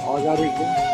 आवाज आ रही है क्या?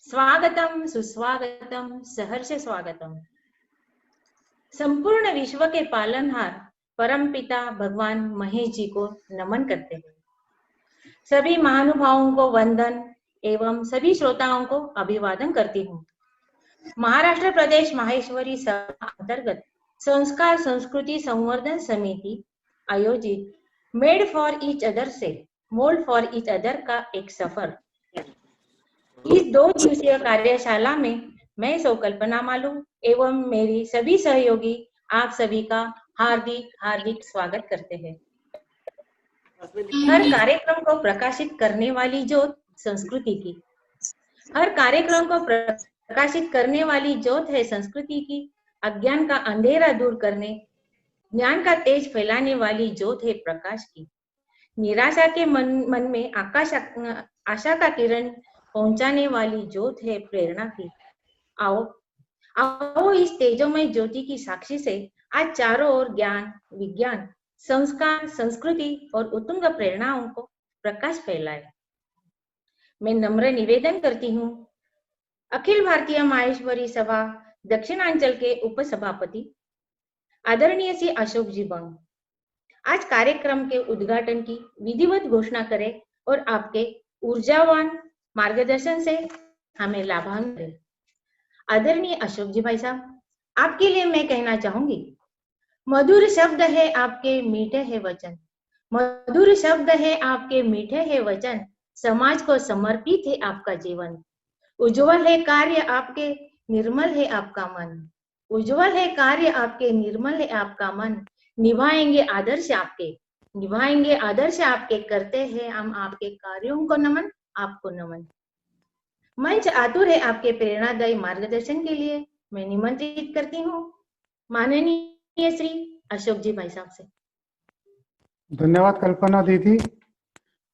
स्वागतम सुस्वागतम सहर्ष स्वागतम। संपूर्ण विश्व के पालनहार परमपिता भगवान महेश जी को नमन करते हैं। सभी महानुभावों को वंदन एवं सभी श्रोताओं को अभिवादन करती हूँ। महाराष्ट्र प्रदेश माहेश्वरी सभा अंतर्गत संस्कार संस्कृति संवर्धन समिति आयोजित मेड फॉर ईच अदर से मोल्ड फॉर ईच अदर का एक सफर। इस 2 दिवसीय कार्यशाला में मैं सौ कल्पना मालू एवं मेरी सभी सहयोगी आप सभी का हार्दिक हार्दिक स्वागत करते हैं। हर कार्यक्रम को प्रकाशित करने वाली ज्योत संस्कृति की, हर कार्यक्रम को प्रकाशित करने वाली ज्योत है संस्कृति की। अज्ञान का अंधेरा दूर करने, ज्ञान का तेज फैलाने वाली ज्योत है प्रकाश की। निराशा के मन में आशा का किरण पहुंचाने वाली ज्योत है प्रेरणा की। आओ आओ इस तेजोमय ज्योति की साक्षी से आज चारों ओर ज्ञान, विज्ञान, संस्कार, संस्कृति और उत्तुंग प्रेरणाओं को प्रकाश फैलाए। मैं नम्र निवेदन करती हूँ अखिल भारतीय माहेश्वरी सभा दक्षिणांचल के उपसभापति आदरणीय श्री अशोक जी बंग आज कार्यक्रम के उद्घाटन की विधिवत घोषणा करें और आपके ऊर्जावान मार्गदर्शन से हमें लाभान्वित करें। आदरणीय अशोक जी भाई साहब, आपके लिए मैं कहना चाहूंगी, मधुर शब्द है आपके, मीठे है वचन, मधुर शब्द है आपके, मीठे है वचन, समाज को समर्पित है आपका जीवन। उज्जवल है कार्य आपके, निर्मल है आपका मन, उज्जवल है कार्य आपके, निर्मल है आपका मन, निभाएंगे आदर्श आपके, निभाएंगे आदर्श आपके, करते हैं हम आपके कार्यों को नमन, आपको नमन। मंच आतुर है आपके प्रेरणादायी मार्गदर्शन के लिए। मैं निमंत्रित करती हूँ माननीय श्री अशोक जी भाई साहब से। धन्यवाद कल्पना दीदी।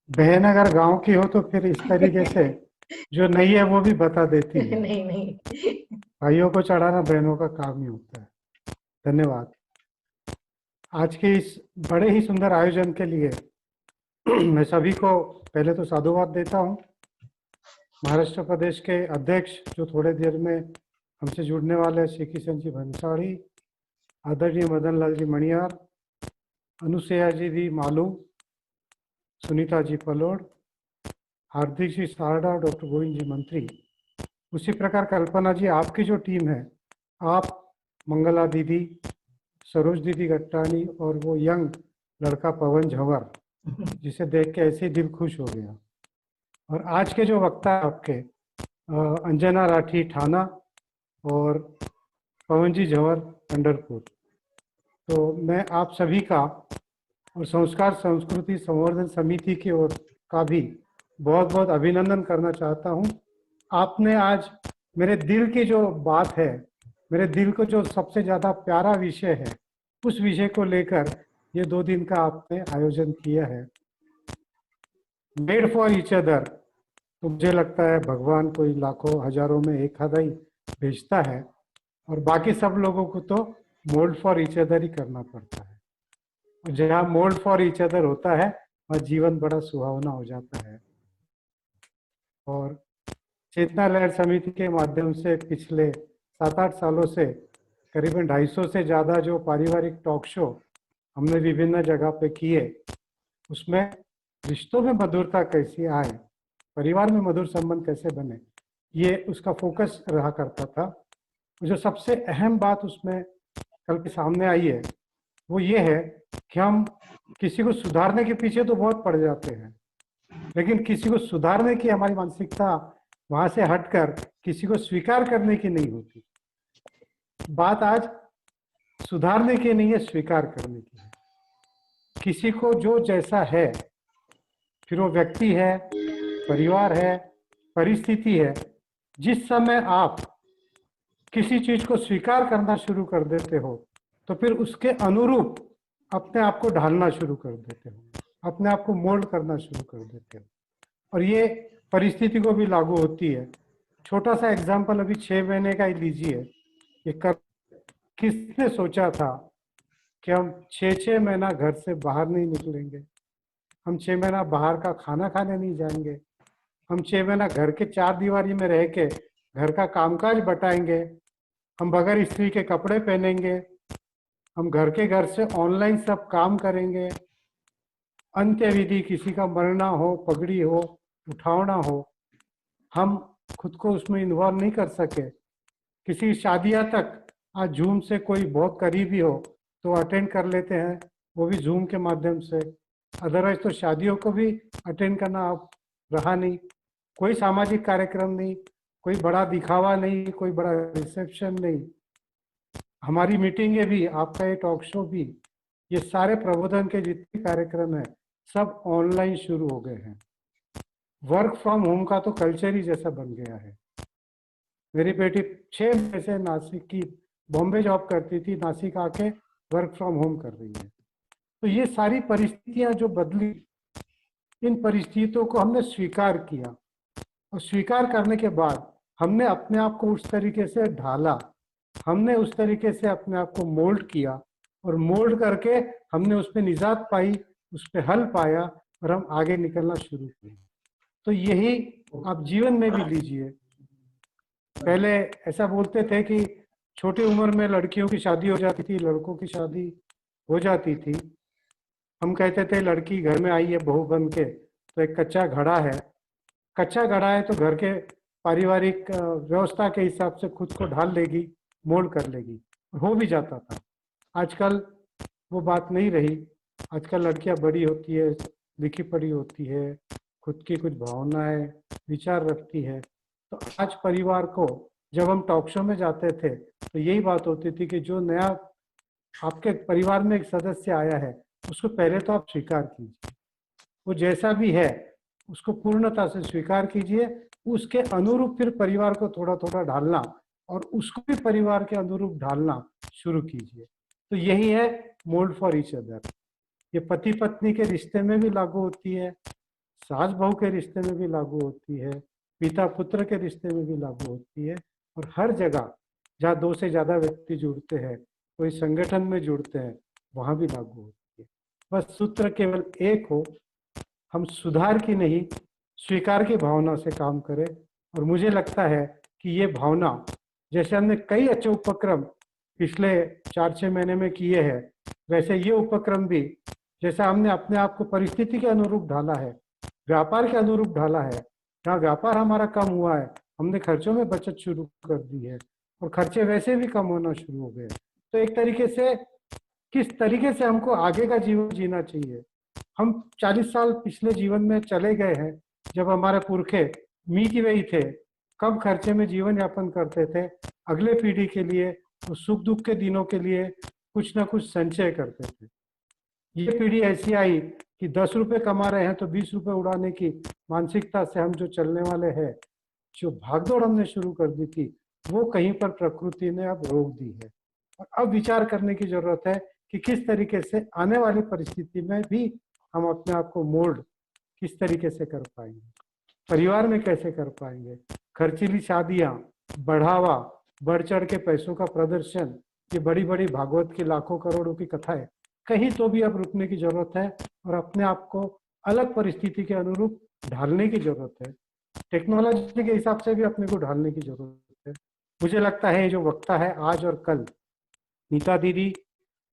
बहन अगर गांव की हो तो फिर इस तरीके से जो नहीं है वो भी बता देती है। नहीं नहीं, भाइयों को चढ़ाना बहनों का काम ही होता है। धन्यवाद। आज के इस बड़े ही सुंदर आयोजन के लिए मैं सभी को पहले तो साधुवाद देता हूँ। महाराष्ट्र प्रदेश के अध्यक्ष जो थोड़े देर में हमसे जुड़ने वाले श्री किशन जी भंसाली, आदरणीय मदन लाल जी मणियार, अनुसैया जी मालू, सुनीता जी पलोड, हार्दिक जी सारडा, डॉक्टर गोविंद जी मंत्री, उसी प्रकार कल्पना जी आपकी जो टीम है, आप, मंगला दीदी, सरोज दीदी गट्टानी और वो यंग लड़का पवन झंवर, जिसे देख के ऐसे दिल खुश हो गया। और आज के जो वक्ता आपके अंजना राठी ठाना और पवन जी झंवर पंढरपुर, तो मैं आप सभी का और संस्कार संस्कृति संवर्धन समिति की ओर का भी बहुत बहुत अभिनंदन करना चाहता हूं। आपने आज मेरे दिल की जो बात है, मेरे दिल को जो सबसे ज़्यादा प्यारा विषय है, उस विषय को लेकर ये 2 दिन का आपने आयोजन किया है। मेड फॉर ईच अदर, तो मुझे लगता है भगवान कोई लाखों हजारों में एक आधा ही भेजता है और बाकी सब लोगों को तो मोल्ड फॉर ईच अदर ही करना पड़ता है। और जहाँ मोल्ड फॉर ईच अदर होता है वह जीवन बड़ा सुहावना हो जाता है। और चेतना लहर समिति के माध्यम से पिछले 7-8 सालों से करीबन 250 से ज़्यादा जो पारिवारिक टॉक शो हमने विभिन्न जगह पे किए, उसमें रिश्तों में मधुरता कैसी आए, परिवार में मधुर संबंध कैसे बने, ये उसका फोकस रहा करता था। जो सबसे अहम बात उसमें कल के सामने आई है वो ये है कि हम किसी को सुधारने के पीछे तो बहुत पड़ जाते हैं, लेकिन किसी को सुधारने की हमारी मानसिकता वहां से हटकर किसी को स्वीकार करने की नहीं होती। बात आज सुधारने की नहीं है, स्वीकार करने की है। किसी को जो जैसा है, फिर वो व्यक्ति है, परिवार है, परिस्थिति है, जिस समय आप किसी चीज को स्वीकार करना शुरू कर देते हो तो फिर उसके अनुरूप अपने आप को ढालना शुरू कर देते हो, अपने आप को मोल्ड करना शुरू कर देते हो। और ये परिस्थिति को भी लागू होती है। छोटा सा एग्जाम्पल अभी 6 महीने का ही लीजिए। ये किसने सोचा था कि हम 6-6 महीना घर से बाहर नहीं निकलेंगे, हम 6 महीना बाहर का खाना खाने नहीं जाएंगे, हम 6 महीना घर के 4 दीवारी में रह के घर का कामकाज बटाएंगे, हम बगैर स्त्री के कपड़े पहनेंगे, हम घर से ऑनलाइन सब काम करेंगे, अंत्य विधि किसी का मरना हो, पगड़ी हो, उठावना हो, हम खुद को उसमें इन्वॉल्व नहीं कर सके। किसी शादियां तक आज जूम से कोई बहुत करीबी हो तो अटेंड कर लेते हैं, वो भी जूम के माध्यम से। अदरवाइज तो शादियों को भी अटेंड करना अब रहा नहीं, कोई सामाजिक कार्यक्रम नहीं, कोई बड़ा दिखावा नहीं, कोई बड़ा रिसेप्शन नहीं। हमारी मीटिंगें भी, आपका ये टॉक शो भी, ये सारे प्रबोधन के जितने कार्यक्रम है सब ऑनलाइन शुरू हो गए हैं। वर्क फ्रॉम होम का तो कल्चर ही जैसा बन गया है। मेरी बेटी 6 महीने से नासिक की, बॉम्बे जॉब करती थी, नासिक आके वर्क फ्रॉम होम कर रही है। तो ये सारी परिस्थितियां जो बदली, इन परिस्थितियों को हमने स्वीकार किया, और स्वीकार करने के बाद हमने अपने आप को उस तरीके से ढाला, हमने उस तरीके से अपने आप को मोल्ड किया, और मोल्ड करके हमने उस पर निजात पाई, उस पर हल पाया, और हम आगे निकलना शुरू किए। तो यही आप जीवन में भी लीजिए। पहले ऐसा बोलते थे कि छोटी उम्र में लड़कियों की शादी हो जाती थी, लड़कों की शादी हो जाती थी। हम कहते थे लड़की घर में आई है बहू बन के तो एक कच्चा घड़ा है, कच्चा घड़ा है तो घर के पारिवारिक व्यवस्था के हिसाब से खुद को ढाल लेगी, मोल्ड कर लेगी, हो भी जाता था। आजकल वो बात नहीं रही। आजकल लड़कियां बड़ी होती है, लिखी पढ़ी होती है, खुद की कुछ भावनाएं, विचार रखती है। तो आज परिवार को, जब हम टॉक शो में जाते थे तो यही बात होती थी कि जो नया आपके परिवार में एक सदस्य आया है उसको पहले तो आप स्वीकार कीजिए, वो जैसा भी है उसको पूर्णता से स्वीकार कीजिए, उसके अनुरूप फिर परिवार को थोड़ा थोड़ा ढालना, और उसको भी परिवार के अनुरूप ढालना शुरू कीजिए। तो यही है मोल्ड फॉर ईच अदर। ये पति पत्नी के रिश्ते में भी लागू होती है, सास बहू के रिश्ते में भी लागू होती है, पिता पुत्र के रिश्ते में भी लागू होती है, और हर जगह जहाँ 2 से ज़्यादा व्यक्ति जुड़ते हैं, कोई संगठन में जुड़ते हैं, वहाँ भी लागू होती है। बस सूत्र केवल एक हो, हम सुधार की नहीं स्वीकार की भावना से काम करें। और मुझे लगता है कि ये भावना, जैसे हमने कई अच्छे उपक्रम पिछले 4-6 महीने में किए हैं, वैसे ये उपक्रम भी, जैसा हमने अपने आप को परिस्थिति के अनुरूप ढाला है, व्यापार के अनुरूप ढाला है, जहाँ व्यापार हमारा कम हुआ है हमने खर्चों में बचत शुरू कर दी है, और खर्चे वैसे भी कम होना शुरू हो गए। तो एक तरीके से किस तरीके से हमको आगे का जीवन जीना चाहिए। हम 40 साल पिछले जीवन में चले गए हैं, जब हमारे पुरखे मीत वही थे, कम खर्चे में जीवन यापन करते थे, अगले पीढ़ी के लिए, तो सुख दुख के दिनों के लिए कुछ ना कुछ संचय करते थे। ये पीढ़ी ऐसी आई कि 10 रुपए कमा रहे हैं तो 20 रुपए उड़ाने की मानसिकता से हम जो चलने वाले हैं, जो भागदौड़ हमने शुरू कर दी थी, वो कहीं पर प्रकृति ने अब रोक दी है। और अब विचार करने की जरूरत है कि किस तरीके से आने वाली परिस्थिति में भी हम अपने आप को मोल्ड किस तरीके से कर पाएंगे, परिवार में कैसे कर पाएंगे। खर्चीली शादियां, बढ़ावा, बढ़ चढ़ के पैसों का प्रदर्शन, ये बड़ी बड़ी भागवत की लाखों करोड़ों की कथाएं, कहीं तो भी अब रुकने की जरूरत है, और अपने आप को अलग परिस्थिति के अनुरूप ढालने की जरूरत है। टेक्नोलॉजी के हिसाब से भी अपने को ढालने की जरूरत है। मुझे लगता है जो वक्ता है आज और कल, नीता दीदी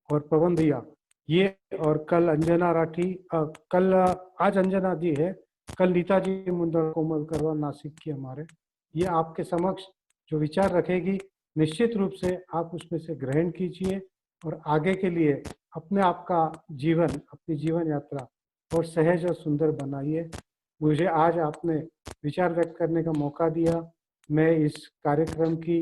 और पवन भैया, ये, और कल अंजना राठी, आज अंजना जी है, कल नीता जी मुंदर कोमल करवा नासिक की हमारे, ये आपके समक्ष जो विचार रखेगी, निश्चित रूप से आप उसमें से ग्रहण कीजिए, और आगे के लिए अपने आप का जीवन, अपनी जीवन यात्रा और सहज और सुंदर बनाइए। मुझे आज आपने विचार व्यक्त करने का मौका दिया। मैं इस कार्यक्रम की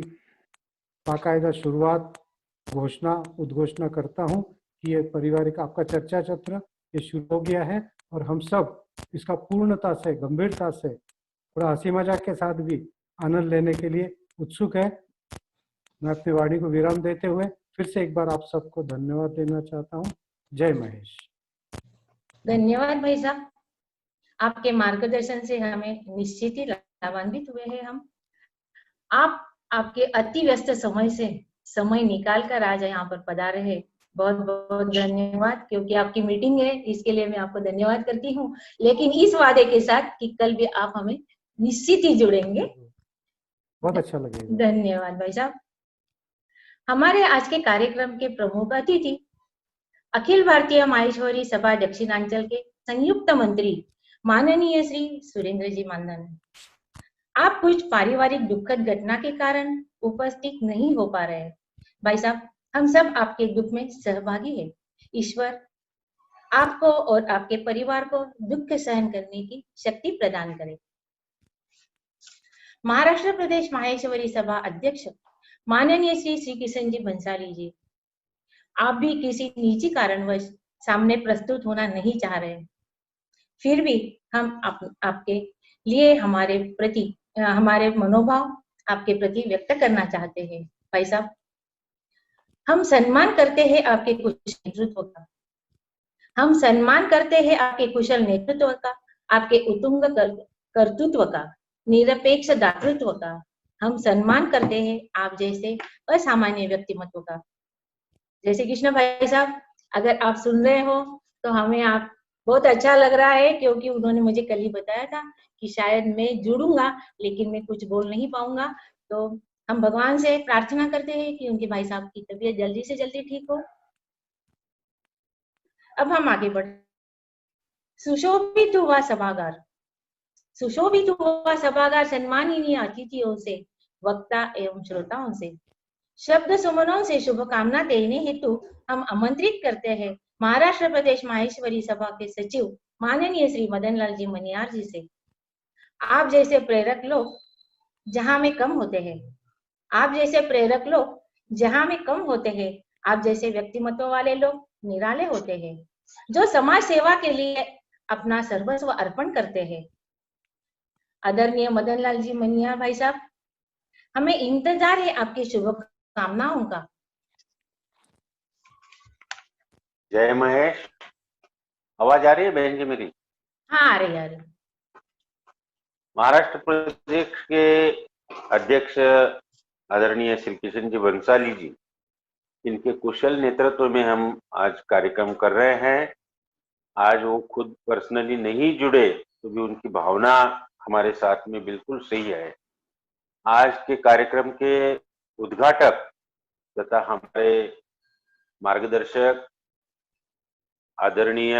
बाकायदा शुरुआत, घोषणा, उद्घोषणा करता हूं कि ये पारिवारिक आपका चर्चा सत्र ये शुरू हो गया है, और हम सब इसका पूर्णता से, गंभीरता से, थोड़ा हंसी मजाक के साथ भी आनंद लेने के लिए उत्सुक है। मैं अपनी वाणी को विराम देते हुए फिर से एक बार आप सबको धन्यवाद देना चाहता हूँ। जय महेश। धन्यवाद भाई साहब, आपके मार्गदर्शन से हमें निश्चित ही लाभान्वित हुए हैं हम। आप आपके अति व्यस्त समय से समय निकाल कर आज यहाँ पर पधारे हैं, बहुत बहुत धन्यवाद। क्योंकि आपकी मीटिंग है, इसके लिए मैं आपको धन्यवाद करती हूँ, लेकिन इस वादे के साथ कि कल भी आप हमें निश्चित ही जुड़ेंगे। बहुत अच्छा लगेगा। धन्यवाद भाई साहब। हमारे आज के कार्यक्रम के प्रमुख अतिथि अखिल भारतीय माहेश्वरी सभा दक्षिणांचल के संयुक्त मंत्री माननीय श्री सुरेंद्र जी मांधाना। आप कुछ पारिवारिक दुखद घटना के कारण उपस्थित नहीं हो पा रहे हैं। भाई साहब, हम सब आपके दुख में सहभागी हैं। ईश्वर आपको और आपके परिवार को दुख सहन करने की शक्ति प्रदान करे। महाराष्ट्र प्रदेश माहेश्वरी सभा अध्यक्ष माननीय श्री श्री किशन जी भंसाली जी, आप भी किसी निजी कारणवश सामने प्रस्तुत होना नहीं चाह रहे, फिर भी हम आपके लिए हमारे मनोभाव आपके प्रति व्यक्त करना चाहते हैं। भाई साहब, हम सम्मान करते हैं आपके कुशल नेतृत्व का, हम सम्मान करते हैं आपके कुशल नेतृत्व का, आपके उत्तुंग कर्तृत्व का, निरपेक्ष दातृत्व का। हम सम्मान करते हैं आप जैसे असामान्य व्यक्तिमत्व का। जय श्री कृष्ण भाई साहब, अगर आप सुन रहे हो तो हमें आप बहुत अच्छा लग रहा है, क्योंकि उन्होंने मुझे कल ही बताया था कि शायद मैं जुड़ूंगा लेकिन मैं कुछ बोल नहीं पाऊंगा। तो हम भगवान से प्रार्थना करते हैं कि उनके भाई साहब की तबीयत जल्दी से जल्दी ठीक हो। अब हम आगे बढ़। सुशोभित हुआ सभागार, सुशोभित हुआ सभागार सम्माननीय अतिथियों से, वक्ता एवं श्रोताओं से शब्द सुमनों से शुभकामना देने हेतु हम आमंत्रित करते हैं महाराष्ट्र प्रदेश माहेश्वरी सभा के सचिव माननीय श्री मदन लाल जी मनियार जी से। आप जैसे प्रेरक लोग जहां में कम होते हैं, आप जैसे प्रेरक लोग जहां में कम होते हैं, आप जैसे व्यक्तिमत्व वाले लोग निराले होते हैं, जो समाज सेवा के लिए अपना सर्वस्व अर्पण करते हैं। आदरणीय मदन लाल जी मनियार भाई साहब, हमें इंतजार है आपकी शुभकामनाओं का। जय महेश, आवाज आ रही है बहन जी मेरी? हाँ, आ रही आ रही। महाराष्ट्र प्रदेश के अध्यक्ष आदरणीय श्री किशन जी बंसाली जी, इनके कुशल नेतृत्व में हम आज कार्यक्रम कर रहे हैं। आज वो खुद पर्सनली नहीं जुड़े तो भी उनकी भावना हमारे साथ में बिल्कुल सही है। आज के कार्यक्रम के उद्घाटक तथा हमारे मार्गदर्शक आदरणीय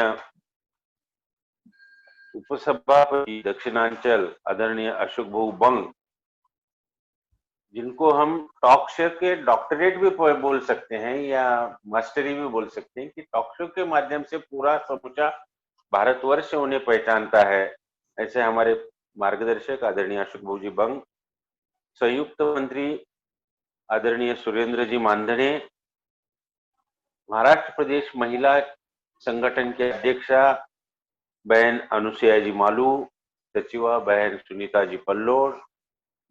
उपसभापति दक्षिणांचल आदरणीय अशोक भाऊ बंग, जिनको हम टॉक शो के डॉक्टरेट भी बोल सकते हैं या मास्टरी भी बोल सकते हैं, कि टॉक शो के माध्यम से पूरा समूचा भारतवर्ष उन्हें पहचानता है। ऐसे हमारे मार्गदर्शक आदरणीय अशोक भाऊ जी बंग, संयुक्त मंत्री आदरणीय सुरेंद्र जी मानधने, महाराष्ट्र प्रदेश महिला संगठन के अध्यक्षा बहन अनुसुया जी मालू, सचिवा बहन सुनीता जी पल्लोड,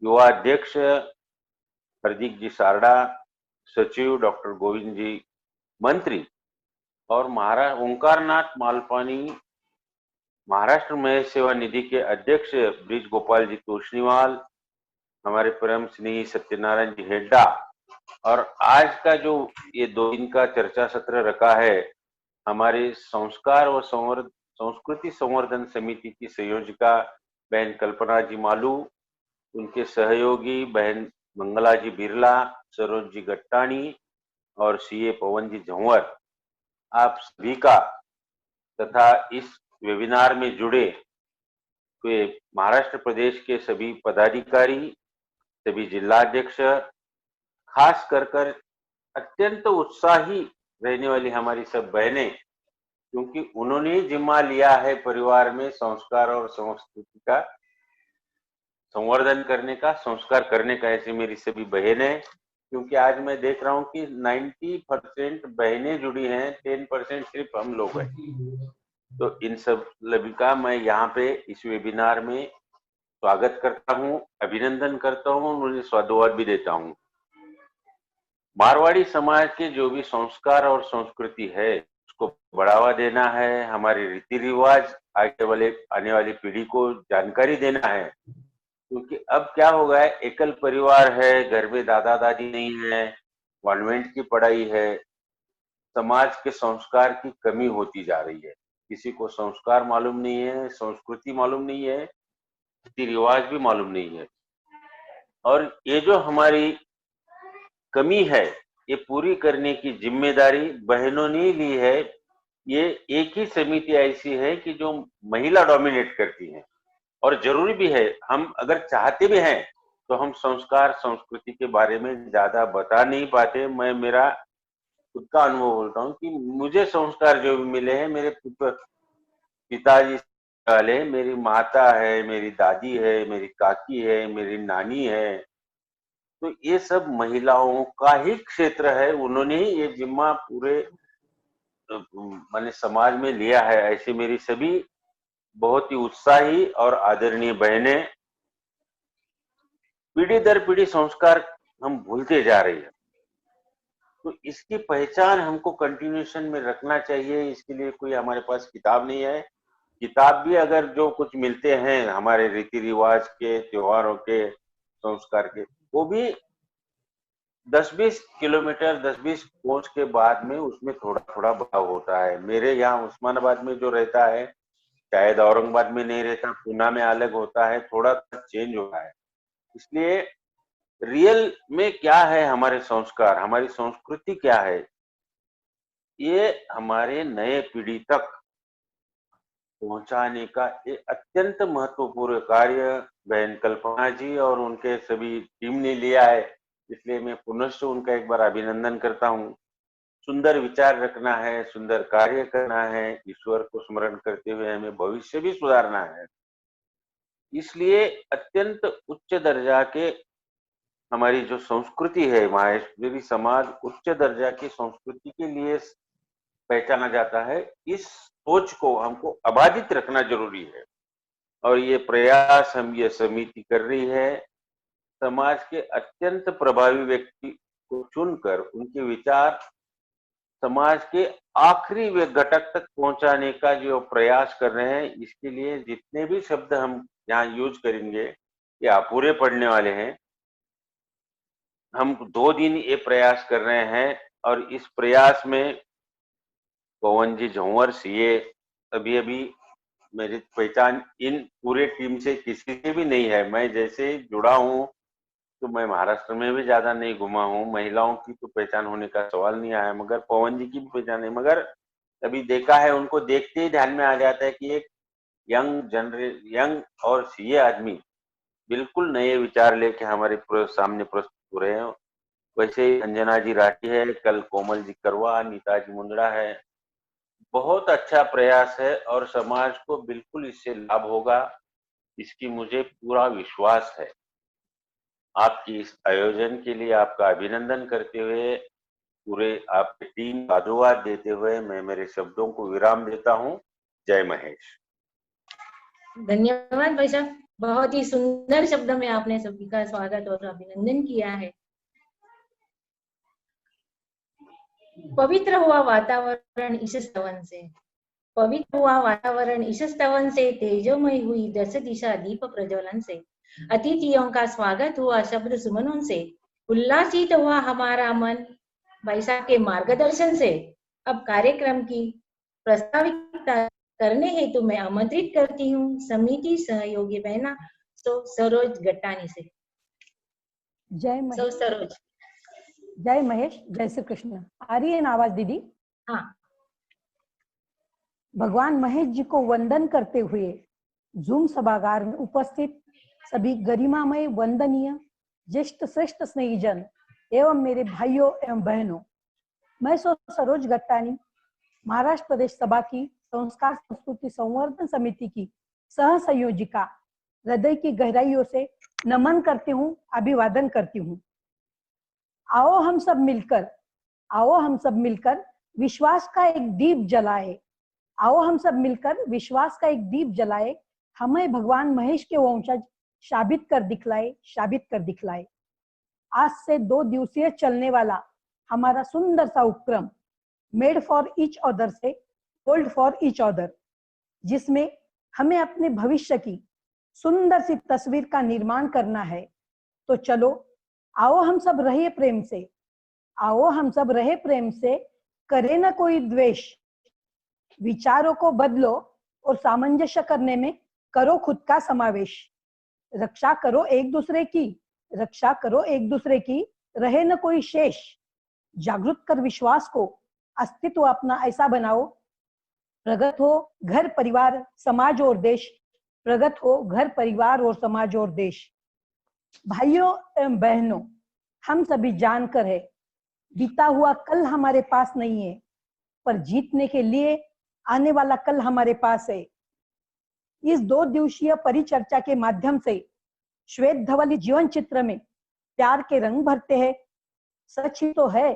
युवा अध्यक्ष हार्दिक जी सारडा, सचिव डॉक्टर गोविंद जी मंत्री और महाराज ओंकारनाथ मालपानी, महाराष्ट्र महेश सेवा निधि के अध्यक्ष ब्रिज गोपाल जी तोषनीवाल, हमारे परम स्नेही सत्यनारायण जी हेड्डा। और आज का जो ये 2 दिन का चर्चा सत्र रखा है, हमारे संस्कार और संस्कृति संवर्धन समिति की संयोजिका बहन कल्पना जी मालू, उनके सहयोगी बहन मंगला जी बिरला, सरोज जी गट्टाणी और सीए पवन जी झंवर, आप सभी का तथा इस वेबिनार में जुड़े हुए महाराष्ट्र प्रदेश के सभी पदाधिकारी, सभी जिलाध्यक्ष, खास कर अत्यंत उत्साही रहने वाली हमारी सब बहनें, क्योंकि उन्होंने जिम्मा लिया है परिवार में संस्कार और संस्कृति का संवर्धन करने का, संस्कार करने का। ऐसी मेरी सभी बहनें, क्योंकि आज मैं देख रहा हूं कि 90% बहनें जुड़ी हैं, 10% सिर्फ हम लोग हैं। तो इन सब सभी का मैं यहाँ पे इस वेबिनार में स्वागत करता हूँ, अभिनंदन करता हूँ, उन्हें साधुवाद भी देता हूँ। मारवाड़ी समाज के जो भी संस्कार और संस्कृति है उसको बढ़ावा देना है, हमारे रीति रिवाज आने वाली पीढ़ी को जानकारी देना है। क्योंकि अब क्या हो गया है, एकल परिवार है, घर में दादा दादी नहीं है, कॉन्वेंट की पढ़ाई है, समाज के संस्कार की कमी होती जा रही है। किसी को संस्कार मालूम नहीं है, संस्कृति मालूम नहीं है, रीति रिवाज भी मालूम नहीं है। और ये जो हमारी कमी है, ये पूरी करने की जिम्मेदारी बहनों ने ली है। ये एक ही समिति ऐसी है कि जो महिला डोमिनेट करती है, और जरूरी भी है। हम अगर चाहते भी हैं तो हम संस्कार संस्कृति के बारे में ज्यादा बता नहीं पाते। मैं मेरा खुद का अनुभव बोलता हूँ कि मुझे संस्कार जो भी मिले हैं मेरे पिताजी वाले, मेरी माता है, मेरी दादी है, मेरी काकी है, मेरी नानी है, तो ये सब महिलाओं का ही क्षेत्र है। उन्होंने ही ये जिम्मा पूरे माने समाज में लिया है। ऐसी मेरी सभी बहुत ही उत्साही और आदरणीय बहनें, पीढ़ी दर पीढ़ी संस्कार हम भूलते जा रहे हैं, तो इसकी पहचान हमको कंटिन्यूएशन में रखना चाहिए। इसके लिए कोई हमारे पास किताब नहीं है। किताब भी अगर जो कुछ मिलते हैं हमारे रीति रिवाज के, त्योहारों के, संस्कार के, वो भी 10-20 किलोमीटर 10-20 कोस के बाद में उसमें थोड़ा थोड़ा बदलाव होता है। मेरे यहाँ उस्मानाबाद में जो रहता है शायद औरंगाबाद में नहीं रहता, पूना में अलग होता है, थोड़ा चेंज होता है। इसलिए रियल में क्या है हमारे संस्कार, हमारी संस्कृति क्या है, ये हमारे नए पीढ़ी तक पहुंचाने का एक अत्यंत महत्वपूर्ण कार्य बहन कल्पना जी और उनके सभी टीम ने लिया है। इसलिए मैं पुनश्च उनका एक बार अभिनंदन करता हूँ। सुंदर विचार रखना है, सुंदर कार्य करना है, ईश्वर को स्मरण करते हुए हमें भविष्य भी सुधारना है। इसलिए अत्यंत उच्च दर्जा के हमारी जो संस्कृति है, माहेश्वरी समाज उच्च दर्जा की संस्कृति के लिए पहचाना जाता है। इस सोच को हमको अबाधित रखना जरूरी है और ये प्रयास हम ये समिति कर रही है। समाज के अत्यंत प्रभावी व्यक्ति को चुनकर उनके विचार समाज के आखिरी वे घटक तक पहुंचाने का जो प्रयास कर रहे हैं, इसके लिए जितने भी शब्द हम यहाँ यूज करेंगे ये अपूरे पड़ने वाले हैं। हम 2 दिन ये प्रयास कर रहे हैं और इस प्रयास में पवन जी झंवर सीए अभी मेरी पहचान इन पूरे टीम से किसी से भी नहीं है। मैं जैसे जुड़ा हूँ तो मैं महाराष्ट्र में भी ज्यादा नहीं घुमा हूँ, महिलाओं की तो पहचान होने का सवाल नहीं आया, मगर पवन जी की भी पहचान है। मगर अभी देखा है, उनको देखते ही ध्यान में आ जाता है कि एक यंग और सीए आदमी बिल्कुल नए विचार लेके हमारे सामने प्रस्तुत हो रहे हैं। वैसे ही अंजना जी राठी है, कल कोमल जी करवा, नीता जी मुंदड़ा है। बहुत अच्छा प्रयास है और समाज को बिल्कुल इससे लाभ होगा, इसकी मुझे पूरा विश्वास है। आपकी इस आयोजन के लिए आपका अभिनंदन करते हुए, पूरे आपकी टीम को साधुवाद देते हुए मैं मेरे शब्दों को विराम देता हूँ। जय महेश। धन्यवाद भाई साहब, बहुत ही सुंदर शब्द में आपने सभी का स्वागत और अभिनंदन किया है। पवित्र हुआ वातावरण इस स्तवन से, पवित्र हुआ वातावरण इस स्तवन से, तेजोमय हुई 10 दिशा दीप प्रज्वलन से, अतिथियों का स्वागत हुआ शब्द सुमनों से, उल्लासित हुआ हमारा मन भाई साहब के मार्गदर्शन से। अब कार्यक्रम की प्रास्ताविकता करने हेतु मैं आमंत्रित करती हूँ समिति सहयोगी बहना सरोज गट्टानी से। जय महेश। सरोज। जय महेश, जय श्री कृष्ण। आ रही है ना आवाज दीदी? हाँ। भगवान महेश जी को वंदन करते हुए जूम सभागार में उपस्थित सभी गरिमामय वंदनीय ज्येष्ठ श्रेष्ठ स्नेहीजन एवं मेरे भाइयों एवं बहनों, मैं सरोज गट्टानी महाराष्ट्र प्रदेश सभा की संस्कार संस्कृति संवर्धन समिति की सह संयोजिका हृदय की गहराइयों से नमन करती हूँ, अभिवादन करती हूँ। आओ हम सब मिलकर विश्वास का एक दीप जलाए। आओ हम सब मिलकर विश्वास का एक दीप जलाए, हमें भगवान महेश के वंशज साबित कर दिखलाए। आज से 2 दिवसीय चलने वाला हमारा सुंदर सा उपक्रम मेड फॉर ईच अदर से होल्ड फॉर ईच अदर, जिसमें हमें अपने भविष्य की सुंदर सी तस्वीर का निर्माण करना है। तो चलो आओ हम सब रहे प्रेम से, आओ हम सब रहे प्रेम से, करे न कोई द्वेष, विचारों को बदलो और सामंजस्य करने में करो खुद का समावेश। रक्षा करो एक दूसरे की, रहे न कोई शेष। जागृत कर विश्वास को, अस्तित्व अपना ऐसा बनाओ, प्रगत हो घर परिवार समाज और देश, प्रगत हो घर परिवार और समाज और देश। भाइयों एवं बहनों, हम सभी जानकर है बीता हुआ कल हमारे पास नहीं है, पर जीतने के लिए आने वाला कल हमारे पास है। इस 2 दिवसीय परिचर्चा के माध्यम से श्वेत धवल जीवन चित्र में प्यार के रंग भरते हैं। सच ही तो है,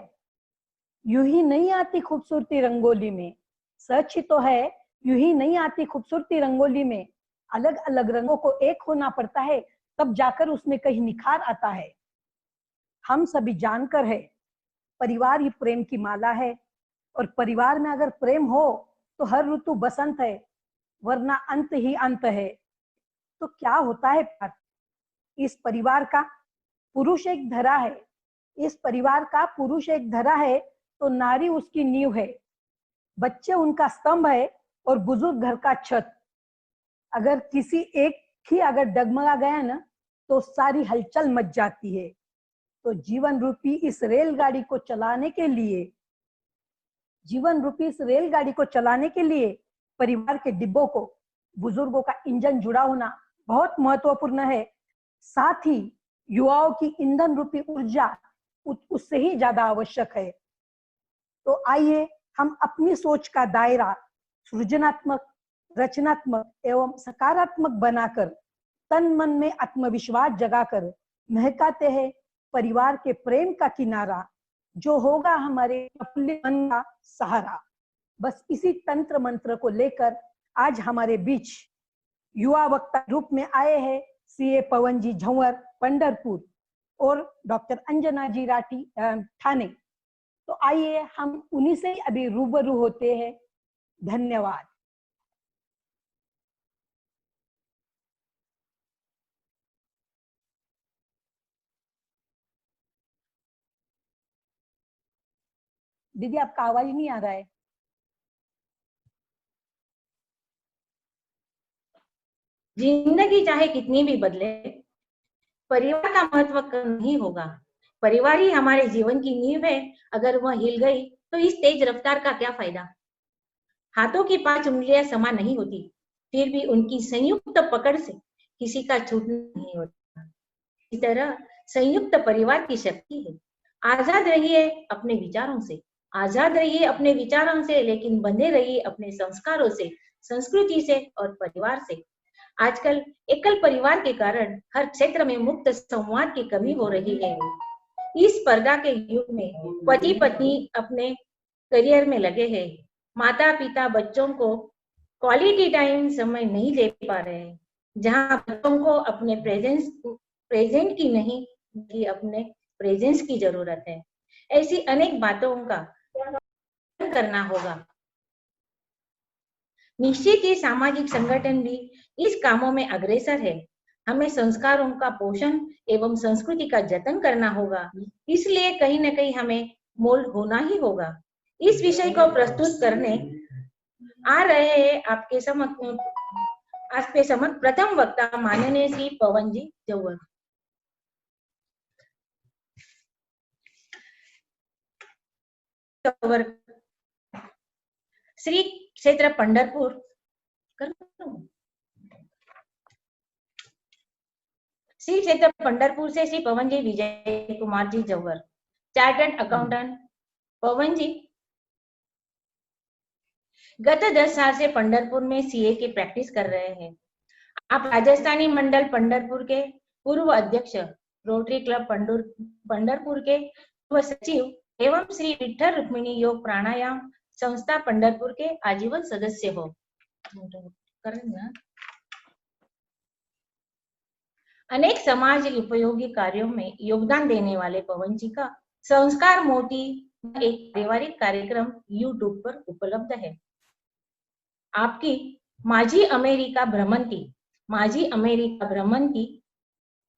यूं ही नहीं आती खूबसूरती रंगोली में। सच ही तो है, यूं ही नहीं आती खूबसूरती रंगोली में। अलग अलग रंगों को एक होना पड़ता है, तब जाकर उसमें कहीं निखार आता है। हम सभी जानकर है, परिवार ही प्रेम की माला है, और परिवार में अगर प्रेम हो तो हर ऋतु बसंत है, वरना अंत ही अंत है। तो क्या होता है प्यार? इस परिवार का पुरुष एक धरा है, इस परिवार का पुरुष एक धरा है, तो नारी उसकी नींव है। बच्चे उनका स्तंभ है और बुजुर्ग घर का छत। अगर किसी एक ही अगर डगमगा गया ना, तो सारी हलचल मच जाती है। तो जीवन रूपी इस रेलगाड़ी को चलाने के लिए, जीवन रूपी इस रेलगाड़ी को चलाने के लिए परिवार के डिब्बों को बुजुर्गों का इंजन जुड़ा होना बहुत महत्वपूर्ण है। साथ ही युवाओं की ईंधन रूपी ऊर्जा उससे ही ज्यादा आवश्यक है। तो आइए हम अपनी सोच का दायरा सृजनात्मक, रचनात्मक एवं सकारात्मक बनाकर, तन मन में आत्मविश्वास जगाकर महकाते हैं परिवार के प्रेम का किनारा, जो होगा हमारे प्रफुल्लित मन का सहारा। बस इसी तंत्र मंत्र को लेकर आज हमारे बीच युवा वक्ता रूप में आए हैं सीए पवन जी झंवर पंढरपुर और डॉक्टर अंजना जी राठी ठाणे। तो आइए हम उन्हीं से अभी रूबरू होते हैं। धन्यवाद। दीदी आपका आवाज नहीं आ रहा है। जिंदगी चाहे कितनी भी बदले, परिवार का महत्व कम नहीं होगा। परिवार ही हमारे जीवन की नींव है। अगर वह हिल गई तो इस तेज रफ्तार का क्या फायदा। हाथों की 5 उंगलियां समान नहीं होती, फिर भी उनकी संयुक्त पकड़ से किसी का छूटना नहीं होता। इस तरह संयुक्त परिवार की शक्ति है। आजाद रहिए अपने विचारों से, आजाद रहिए अपने विचारों से, लेकिन बंधे रहिए अपने संस्कारों से, संस्कृति से और परिवार से। आजकल एकल परिवार के कारण हर क्षेत्र में मुक्त संवाद की कमी हो रही है। इस स्पर्धा के युग में पति पत्नी अपने करियर में लगे हैं, माता पिता बच्चों को क्वालिटी टाइम समय नहीं दे पा रहे हैं। जहां बच्चों को अपने प्रेजेंट की नहीं बल्कि अपने प्रेजेंस की जरूरत है। ऐसी अनेक बातों का करना होगा। निश्चित ही सामाजिक संगठन भी इस कामों में अग्रसर है। हमें संस्कारों का पोषण एवं संस्कृति का जतन करना होगा। इसलिए कहीं न कहीं हमें मोल्ड होना ही होगा। इस विषय को प्रस्तुत करने आ रहे हैं आपके समक्ष प्रथम वक्ता माननीय श्री पवन जी झंवर। श्री क्षेत्र पंढरपुर श्री क्षेत्र पंढरपुर से श्री पवन जी विजय कुमार जी झंवर। चार्टर्ड अकाउंटेंट पवन जी गत 10 साल से पंढरपुर में सीए की प्रैक्टिस कर रहे हैं। आप राजस्थानी मंडल पंढरपुर के पूर्व अध्यक्ष, रोटरी क्लब पंढरपुर के पूर्व सचिव एवं श्री विठ्ठल रुक्मिणी योग प्राणायाम संस्था पंढरपुर के आजीवन सदस्य हो। अनेक समाज उपयोगी कार्यों में योगदान देने वाले पवन जी का संस्कार मोती एक पारिवारिक कार्यक्रम यूट्यूब पर उपलब्ध है। आपकी माझी अमेरिका भ्रमण की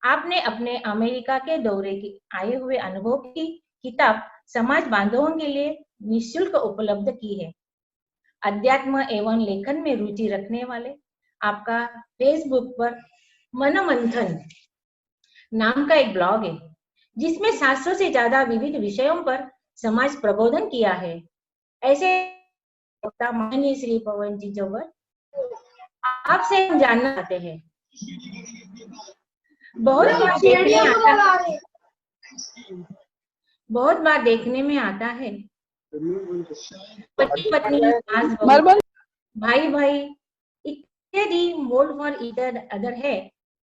आपने अपने अमेरिका के दौरे की आए हुए अनुभव की किताब समाज बांधवों के लिए निःशुल्क उपलब्ध की है। अध्यात्म एवं लेखन में रुचि रखने वाले आपका फेसबुक पर मनमंथन नाम का एक ब्लॉग है, जिसमें 700 से ज्यादा विविध विषयों पर समाज प्रबोधन किया है। ऐसे माननीय श्री पवन जी झंवर, आपसे हम जानना चाहते हैं। बहुत बार देखने में आता है पति पत्नी, सास बहू, भाई भाई इत्यादि मोल्ड फॉर ईच अदर है,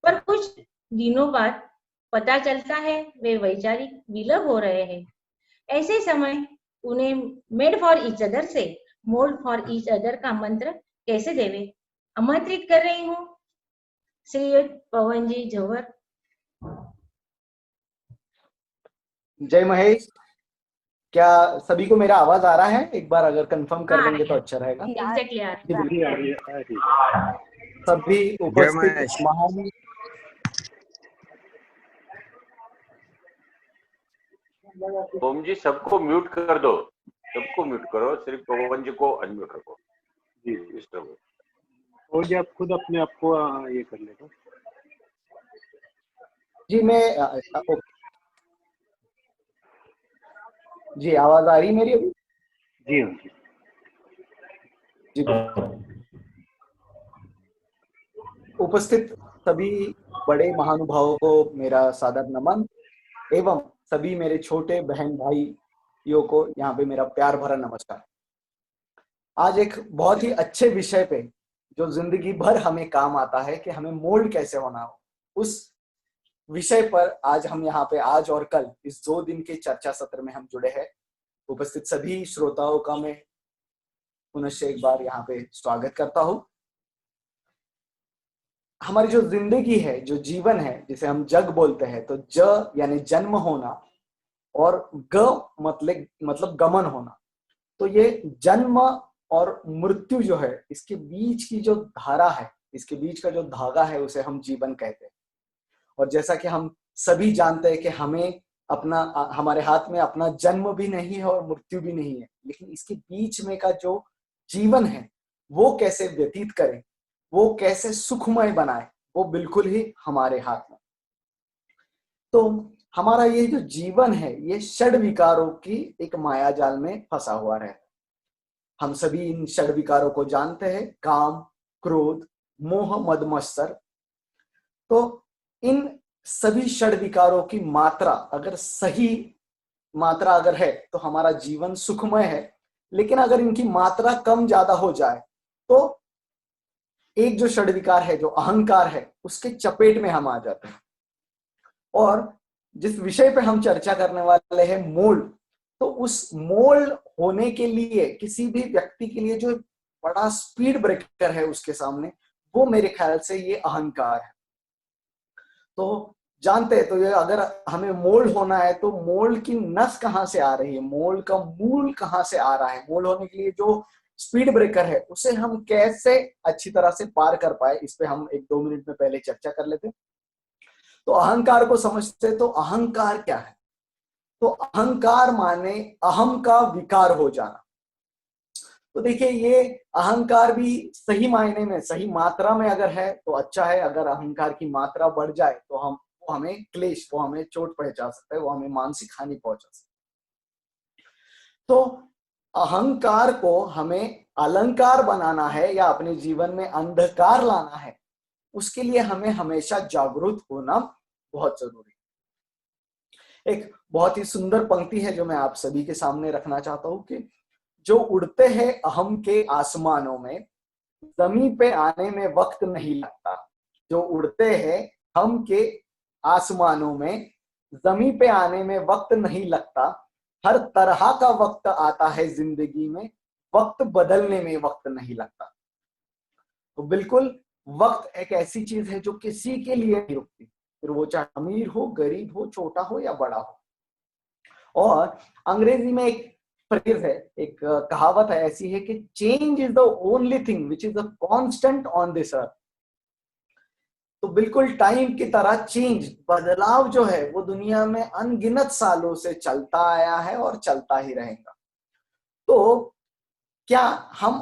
पर कुछ दिनों बाद पता चलता है वे वैचारिक विलग हो रहे हैं। ऐसे समय उन्हें मेड फॉर ईच अदर से मोल्ड फॉर ईच अदर का मंत्र कैसे देवे? आमंत्रित कर रही हूँ श्री पवन जी झोवर। जय महेश, क्या सभी को मेरा आवाज आ रहा है? एक बार अगर कंफर्म कर देंगे तो अच्छा रहेगा। एग्जैक्टली यार। जी बिल्कुल। आ रही है। सभी उपस्थित महेश। महान ओम जी सबको म्यूट कर दो, सबको म्यूट करो, सिर्फ पवन जी को अनम्यूट रखो। जी मिस्टर और जी आप खुद अपने आप को ये कर लेगा। जी मैं जी आवाज आ रही मेरी अभी? जी हाँ जी उपस्थित सभी बड़े महानुभावों को मेरा सादर नमन एवं सभी मेरे छोटे बहन भाइयों को यहाँ पे मेरा प्यार भरा नमस्कार। आज एक बहुत ही अच्छे विषय पे जो जिंदगी भर हमें काम आता है कि हमें मोल्ड कैसे होना हो, उस विषय पर आज हम यहाँ पे आज और कल इस 2 दिन के चर्चा सत्र में हम जुड़े हैं। उपस्थित सभी श्रोताओं का मैं पुनः एक बार यहाँ पे स्वागत करता हूँ। हमारी जो जिंदगी है, जो जीवन है, जिसे हम जग बोलते हैं, तो ज यानी जन्म होना और ग मतलब गमन होना। तो ये जन्म और मृत्यु जो है, इसके बीच की जो धारा है, इसके बीच का जो धागा है, उसे हम जीवन कहते हैं। और जैसा कि हम सभी जानते हैं कि हमारे हाथ में अपना जन्म भी नहीं है और मृत्यु भी नहीं है, लेकिन इसके बीच में का जो जीवन है वो कैसे व्यतीत करें, वो कैसे सुखमय बनाए, वो बिल्कुल ही हमारे हाथ में। तो हमारा ये जो जीवन है, ये षड विकारों की एक माया जाल में फंसा हुआ रहता है। हम सभी इन षड विकारों को जानते हैं, काम, क्रोध, मोह, मद, मत्सर। तो इन सभी षड विकारों की मात्रा अगर सही मात्रा अगर है तो हमारा जीवन सुखमय है, लेकिन अगर इनकी मात्रा कम ज्यादा हो जाए तो एक जो षड विकार है, जो अहंकार है, उसके चपेट में हम आ जाते हैं। और जिस विषय पे हम चर्चा करने वाले हैं, मोल्ड, तो उस मोल्ड होने के लिए किसी भी व्यक्ति के लिए जो बड़ा स्पीड ब्रेकर है उसके सामने, वो मेरे ख्याल से ये अहंकार है। तो जानते हैं, तो ये अगर हमें मोल्ड होना है तो मोल्ड की नस कहाँ से आ रही है, मोल्ड का मूल कहाँ से आ रहा है, मोल्ड होने के लिए जो स्पीड ब्रेकर है उसे हम कैसे अच्छी तरह से पार कर पाए, इस पे हम 1-2 मिनट में पहले चर्चा कर लेते। तो अहंकार को समझते, तो अहंकार क्या है? तो अहंकार माने अहम का विकार हो जाना। तो देखिए, ये अहंकार भी सही मायने में, सही मात्रा में अगर है तो अच्छा है। अगर अहंकार की मात्रा बढ़ जाए तो वो हमें क्लेश, वो हमें चोट पहुंचा सकता है, वो हमें मानसिक हानि पहुंचा सकता है। तो अहंकार को हमें अलंकार बनाना है या अपने जीवन में अंधकार लाना है, उसके लिए हमें हमेशा जागरूक होना बहुत जरूरी है। एक बहुत ही सुंदर पंक्ति है जो मैं आप सभी के सामने रखना चाहता हूं कि जो उड़ते हैं अहम के आसमानों में, जमीन पे आने में वक्त नहीं लगता। जो उड़ते हैं हम के आसमानों में, जमीन पे आने में वक्त नहीं लगता। हर तरह का वक्त आता है जिंदगी में, वक्त बदलने में वक्त नहीं लगता। तो बिल्कुल वक्त एक ऐसी चीज है जो किसी के लिए नहीं रुकती, फिर वो चाहे अमीर हो, गरीब हो, छोटा हो या बड़ा हो। और अंग्रेजी में एक फ्रेज है, एक कहावत है ऐसी है कि change is the only thing which is a constant on this earth. तो बिल्कुल टाइम की तरह चेंज, बदलाव जो है वो दुनिया में अनगिनत सालों से चलता आया है और चलता ही रहेगा। तो क्या हम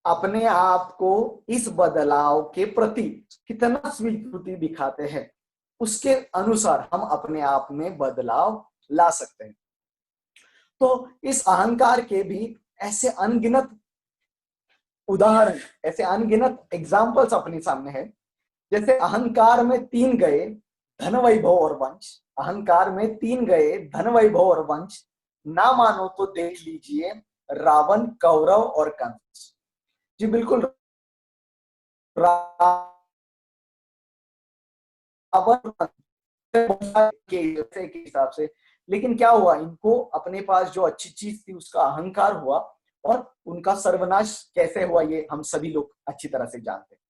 अपने आप को इस बदलाव के प्रति कितना स्वीकृति दिखाते हैं, उसके अनुसार हम अपने आप में बदलाव ला सकते हैं। तो इस अहंकार के भी ऐसे अनगिनत उदाहरण, ऐसे अनगिनत एग्जाम्पल्स अपने सामने है। जैसे अहंकार में 3 गए, धन, वैभव और वंश। अहंकार में 3 गए, धन वैभव और वंश, ना मानो तो देख लीजिए रावण, कौरव और कंस। जी बिल्कुल, रावण के हिसाब से, लेकिन क्या हुआ, इनको अपने पास जो अच्छी चीज थी उसका अहंकार हुआ और उनका सर्वनाश कैसे हुआ ये हम सभी लोग अच्छी तरह से जानते हैं।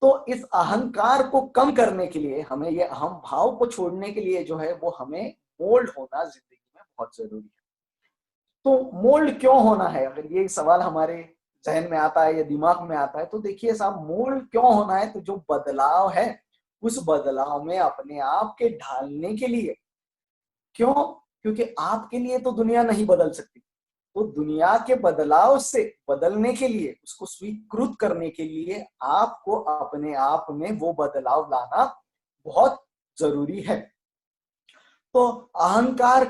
तो इस अहंकार को कम करने के लिए, हमें ये अहम भाव को छोड़ने के लिए जो है वो हमें मोल्ड होना जिंदगी में बहुत जरूरी है। तो मोल्ड क्यों होना है, अगर ये सवाल हमारे जहन में आता है या दिमाग में आता है, तो देखिए साहब, मोल्ड क्यों होना है, तो जो बदलाव है उस बदलाव में अपने आप के ढालने के लिए। क्यों? क्योंकि आपके लिए तो दुनिया नहीं बदल सकती, तो दुनिया के बदलाव से बदलने के लिए, उसको स्वीकृत करने के लिए आपको अपने आप में वो बदलाव लाना बहुत जरूरी है। तो अहंकार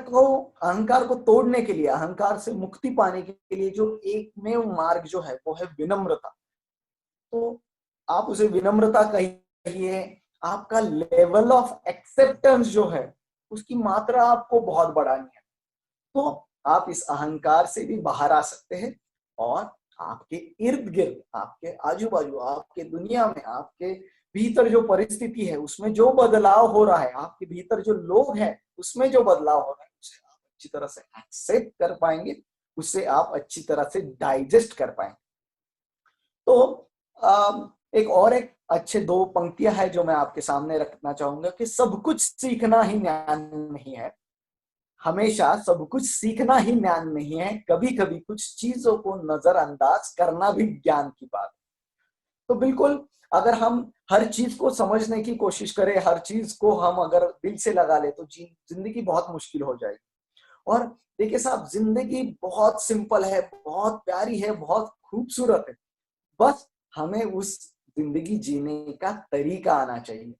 को तोड़ने के लिए, अहंकार से मुक्ति पाने के लिए जो एकमेव मार्ग जो है वो है विनम्रता। तो आप उसे विनम्रता कहिए, आपका लेवल ऑफ एक्सेप्टेंस जो है उसकी मात्रा आपको बहुत बढ़ानी है, तो आप इस अहंकार से भी बाहर आ सकते हैं और आपके इर्द गिर्द, आपके आजू बाजू, आपके दुनिया में, आपके भीतर जो परिस्थिति है उसमें जो बदलाव हो रहा है, आपके भीतर जो लोग हैं उसमें जो बदलाव हो रहा है, उसे आप अच्छी तरह से एक्सेप्ट कर पाएंगे, उसे आप अच्छी तरह से डाइजेस्ट कर पाएंगे। तो एक अच्छे 2 पंक्तियां है जो मैं आपके सामने रखना चाहूंगा कि सब कुछ सीखना ही ज्ञान नहीं है, हमेशा सब कुछ सीखना ही ज्ञान नहीं है, कभी कभी कुछ चीजों को नजरअंदाज करना भी ज्ञान की बात है। तो बिल्कुल, अगर हम हर चीज को समझने की कोशिश करें, हर चीज को हम अगर दिल से लगा ले, तो जिंदगी बहुत मुश्किल हो जाएगी। और देखिए साहब, जिंदगी बहुत सिंपल है, बहुत प्यारी है, बहुत खूबसूरत है, बस हमें उस जिंदगी जीने का तरीका आना चाहिए।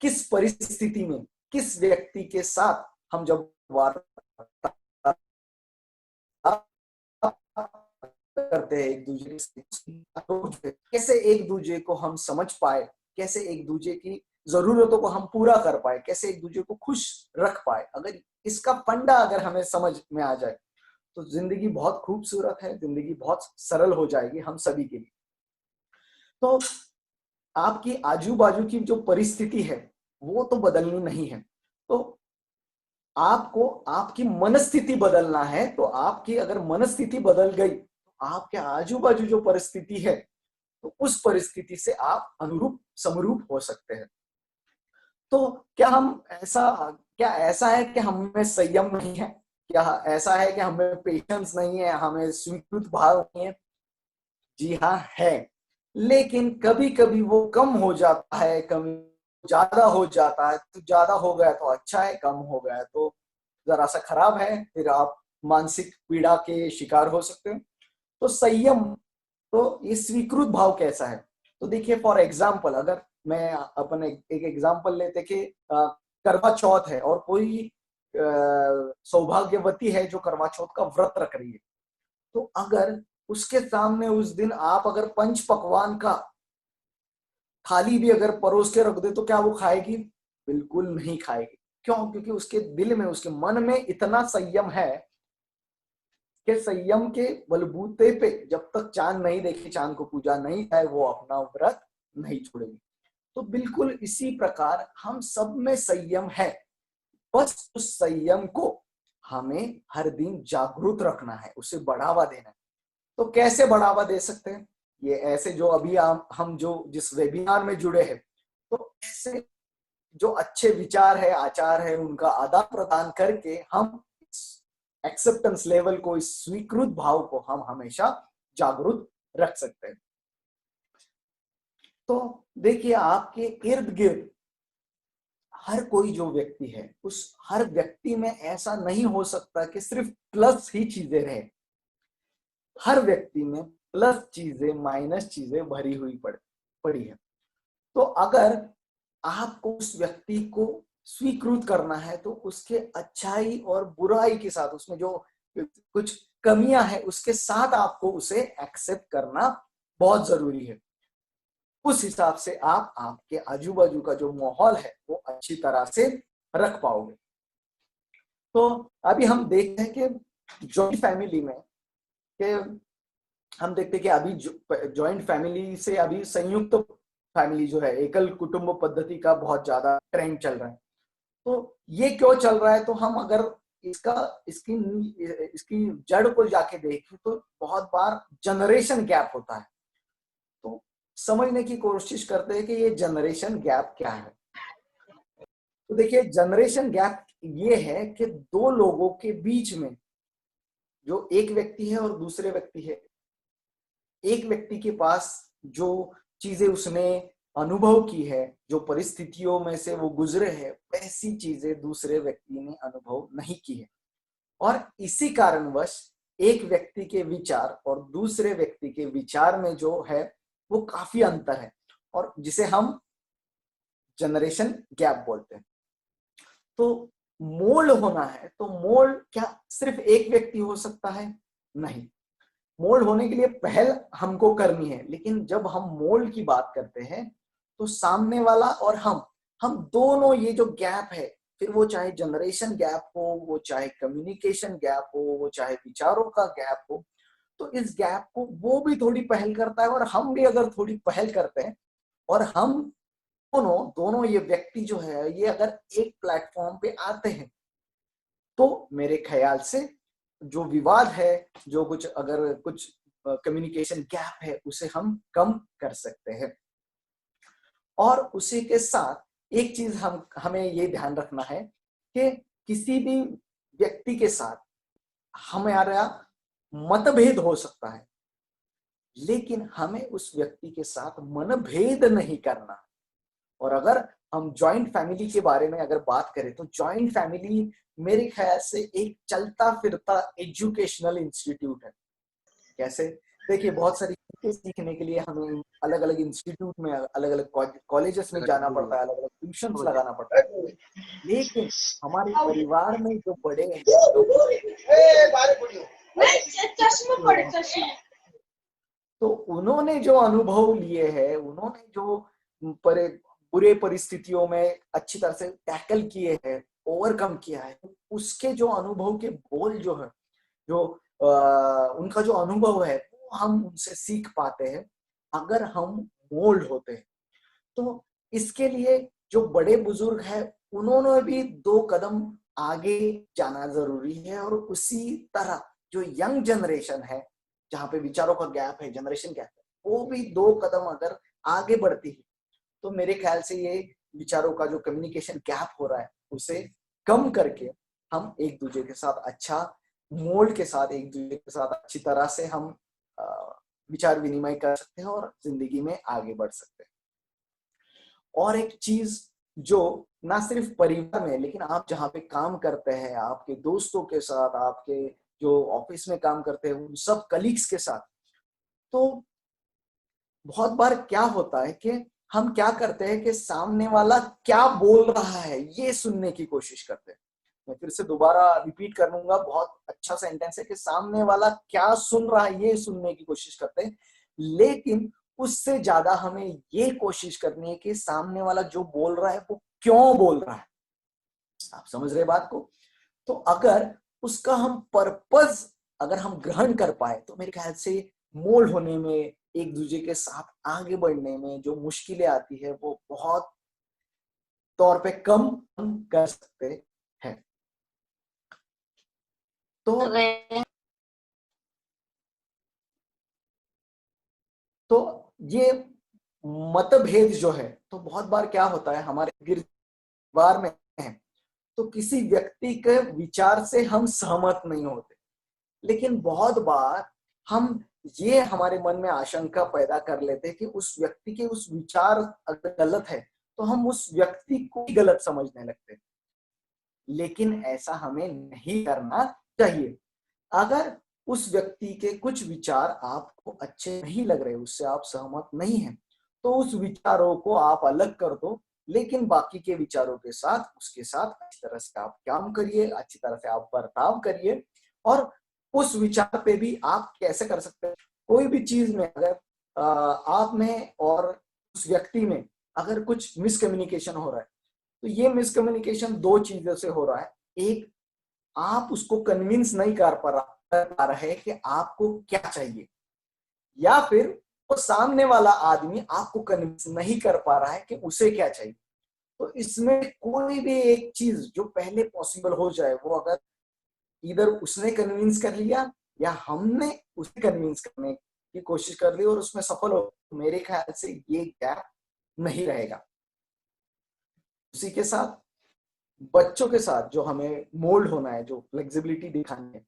किस परिस्थिति में, किस व्यक्ति के साथ हम जब वार्ता करते हैं एक दूसरे से, कैसे एक दूसरे को हम समझ पाए, कैसे एक दूसरे की जरूरतों को हम पूरा कर पाए, कैसे एक दूसरे को खुश रख पाए, अगर इसका फंडा अगर हमें समझ में आ जाए तो जिंदगी बहुत खूबसूरत है, जिंदगी बहुत सरल हो जाएगी हम सभी के लिए। तो आपकी आजू बाजू की जो परिस्थिति है वो तो बदलनी नहीं है, तो आपको आपकी मनस्थिति बदलना है। तो आपकी अगर मनस्थिति बदल गई तो आपके आजू बाजू जो परिस्थिति है तो उस परिस्थिति से आप अनुरूप समरूप हो सकते हैं। तो क्या ऐसा है कि हमें संयम नहीं है, क्या ऐसा है कि हमें पेशेंस नहीं है, हमें स्वीकृत भाव नहीं है? जी हाँ है, लेकिन कभी कभी वो कम हो जाता है, कभी ज्यादा हो जाता है। तो ज्यादा हो गया तो अच्छा है, कम हो गया तो जरा सा खराब है, फिर आप मानसिक पीड़ा के शिकार हो सकते हैं। तो संयम, तो ये स्वीकृत भाव कैसा है? तो देखिए, फॉर एग्जाम्पल, अगर मैं अपने एक एग्जाम्पल लेते कि करवा चौथ है और कोई सौभाग्यवती है जो करवा चौथ का व्रत रख रही है, तो अगर उसके सामने उस दिन आप अगर पंच पकवान का थाली भी अगर परोस के रख दे तो क्या वो खाएगी? बिल्कुल नहीं खाएगी। क्यों? क्योंकि उसके दिल में, उसके मन में इतना संयम है कि संयम के बलबूते पे जब तक चांद नहीं देखे, चांद को पूजा नहीं है, वो अपना व्रत नहीं छोड़ेगी। तो बिल्कुल इसी प्रकार हम सब में संयम है, बस उस संयम को हमें हर दिन जागरूक रखना है, उसे बढ़ावा देना है। तो कैसे बढ़ावा दे सकते हैं? ये ऐसे जो अभी हम जो जिस वेबिनार में जुड़े हैं, तो ऐसे जो अच्छे विचार है, आचार है, उनका आदान प्रदान करके हम एक्सेप्टेंस लेवल को, इस स्वीकृत भाव को हम हमेशा जागरूक रख सकते हैं। तो देखिए, आपके इर्द गिर्द हर कोई जो व्यक्ति है, उस हर व्यक्ति में ऐसा नहीं हो सकता कि सिर्फ प्लस ही चीजें रहे। हर व्यक्ति में प्लस चीजें, माइनस चीजें भरी हुई पड़ी है। तो अगर आपको उस व्यक्ति को स्वीकृत करना है तो उसके अच्छाई और बुराई के साथ, उसमें जो कुछ कमियां हैं उसके साथ आपको उसे एक्सेप्ट करना बहुत जरूरी है। उस हिसाब से आप आपके आजू बाजू का जो माहौल है वो अच्छी तरह से रख पाओगे। तो अभी हम देखते हैं कि जॉइंट फैमिली में कि हम देखते हैं कि अभी जॉइंट फैमिली से अभी संयुक्त फैमिली जो है, एकल कुटुंब पद्धति का बहुत ज्यादा ट्रेंड चल रहा है। तो ये क्यों चल रहा है? तो हम अगर इसकी इसकी जड़ को जाके देखें तो बहुत बार जनरेशन गैप होता है। तो समझने की कोशिश करते हैं कि ये जनरेशन गैप क्या है। तो देखिए, जनरेशन गैप ये है कि दो लोगों के बीच में, जो एक व्यक्ति है और दूसरे व्यक्ति है, एक व्यक्ति के पास जो चीजें उसने अनुभव की है, जो परिस्थितियों में से वो गुजरे है, वैसी चीजें दूसरे व्यक्ति ने अनुभव नहीं की है। और इसी कारणवश एक व्यक्ति के विचार और दूसरे व्यक्ति के विचार में जो है वो काफी अंतर है, और जिसे हम जनरेशन गैप बोलते हैं। तो मोल्ड होना है तो मोल्ड क्या सिर्फ एक व्यक्ति हो सकता है? नहीं, मोल्ड होने के लिए पहल हमको करनी है, लेकिन जब हम मोल्ड की बात करते हैं तो सामने वाला और हम दोनों, ये जो गैप है, फिर वो चाहे जनरेशन गैप हो, वो चाहे कम्युनिकेशन गैप हो, वो चाहे विचारों का गैप हो, तो इस गैप को वो भी थोड़ी पहल करता है और हम भी अगर थोड़ी पहल करते हैं, और हम दोनों ये व्यक्ति जो है ये अगर एक प्लेटफॉर्म पे आते हैं, तो मेरे ख्याल से जो विवाद है, जो कुछ अगर कुछ कम्युनिकेशन गैप है, उसे हम कम कर सकते हैं। और उसी के साथ एक चीज हमें ये ध्यान रखना है कि किसी भी व्यक्ति के साथ हमारा मतभेद हो सकता है, लेकिन हमें उस व्यक्ति के साथ मनभेद नहीं करना। और अगर हम जॉइंट फैमिली के बारे में अगर बात करें तो जॉइंट फैमिली मेरे ख्याल से एक चलता फिरता एजुकेशनल इंस्टीट्यूट है। कैसे? देखिए, बहुत सारी चीजें सीखने के लिए हमें अलग अलग इंस्टीट्यूट में, अलग अलग कॉलेजेस में जाना पड़ता है, अलग अलग ट्यूशंस लगाना पड़ता है, लेकिन हमारे परिवार में जो बड़े हैं, तो उन्होंने जो अनुभव लिए हैं, उन्होंने जो बुरे परिस्थितियों में अच्छी तरह से टैकल किए हैं, ओवरकम किया है, उसके जो अनुभव के बोल जो है, जो उनका जो अनुभव है, वो हम उनसे सीख पाते हैं अगर हम मोल्ड होते हैं। तो इसके लिए जो बड़े बुजुर्ग हैं, उन्होंने भी 2 कदम आगे जाना जरूरी है, और उसी तरह जो यंग जनरेशन है, जहाँ पे विचारों का गैप है, जनरेशन गैप है, वो भी 2 कदम अगर आगे बढ़ती है, तो मेरे ख्याल से ये विचारों का जो कम्युनिकेशन गैप हो रहा है, उसे कम करके हम एक दूसरे के साथ अच्छा मोल्ड के साथ, एक दूसरे के साथ अच्छी तरह से हम विचार विनिमय कर सकते हैं और जिंदगी में आगे बढ़ सकते हैं। और एक चीज जो ना सिर्फ परिवार में, लेकिन आप जहाँ पे काम करते हैं, आपके दोस्तों के साथ, आपके जो ऑफिस में काम करते हैं, उन सब कलीग्स के साथ, तो बहुत बार क्या होता है कि हम क्या करते हैं कि सामने वाला क्या बोल रहा है ये सुनने की कोशिश करते हैं। मैं फिर से दोबारा रिपीट कर लूंगा, बहुत अच्छा सेंटेंस है कि सामने वाला क्या सुन रहा है ये सुनने की कोशिश करते हैं, लेकिन उससे ज्यादा हमें ये कोशिश करनी है कि सामने वाला जो बोल रहा है वो क्यों बोल रहा है। आप समझ रहे बात को? तो अगर उसका हम पर्पस अगर हम ग्रहण कर पाए, तो मेरे ख्याल से मोल्ड होने में, एक दूसरे के साथ आगे बढ़ने में जो मुश्किलें आती है, वो बहुत तौर पे कम कर सकते हैं। तो ये मतभेद जो है, तो बहुत बार क्या होता है हमारे परिवार में है, तो किसी व्यक्ति के विचार से हम सहमत नहीं होते, लेकिन बहुत बार हम ये हमारे मन में आशंका पैदा कर लेते हैं कि उस व्यक्ति के उस विचार अगर गलत है तो हम उस व्यक्ति को गलत समझने लगते हैं, लेकिन ऐसा हमें नहीं करना चाहिए। अगर उस व्यक्ति के कुछ विचार आपको अच्छे नहीं लग रहे, उससे आप सहमत नहीं हैं, तो उस विचारों को आप अलग कर दो, लेकिन बाकी के विचारों के साथ उसके साथ अच्छी तरह से आप काम करिए, अच्छी तरह से आप बर्ताव करिए। और उस विचार पे भी आप कैसे कर सकते हैं, कोई भी चीज में अगर आप में और उस व्यक्ति में अगर कुछ मिसकम्युनिकेशन हो रहा है, तो ये मिसकम्युनिकेशन दो चीजों से हो रहा है। एक, आप उसको कन्विंस नहीं कर पा रहे कि आपको क्या चाहिए, या फिर वो सामने वाला आदमी आपको कन्विंस नहीं कर पा रहा है कि उसे क्या चाहिए। तो इसमें कोई भी एक चीज जो पहले पॉसिबल हो जाए, वो अगर इधर उसने कन्विंस कर लिया या हमने उसे कन्विंस करने की कोशिश कर ली और उसमें सफल हो, तो मेरे ख्याल से ये गैप नहीं रहेगा। उसी के साथ बच्चों के साथ जो हमें मोल्ड होना है, जो फ्लेक्सिबिलिटी दिखानी है,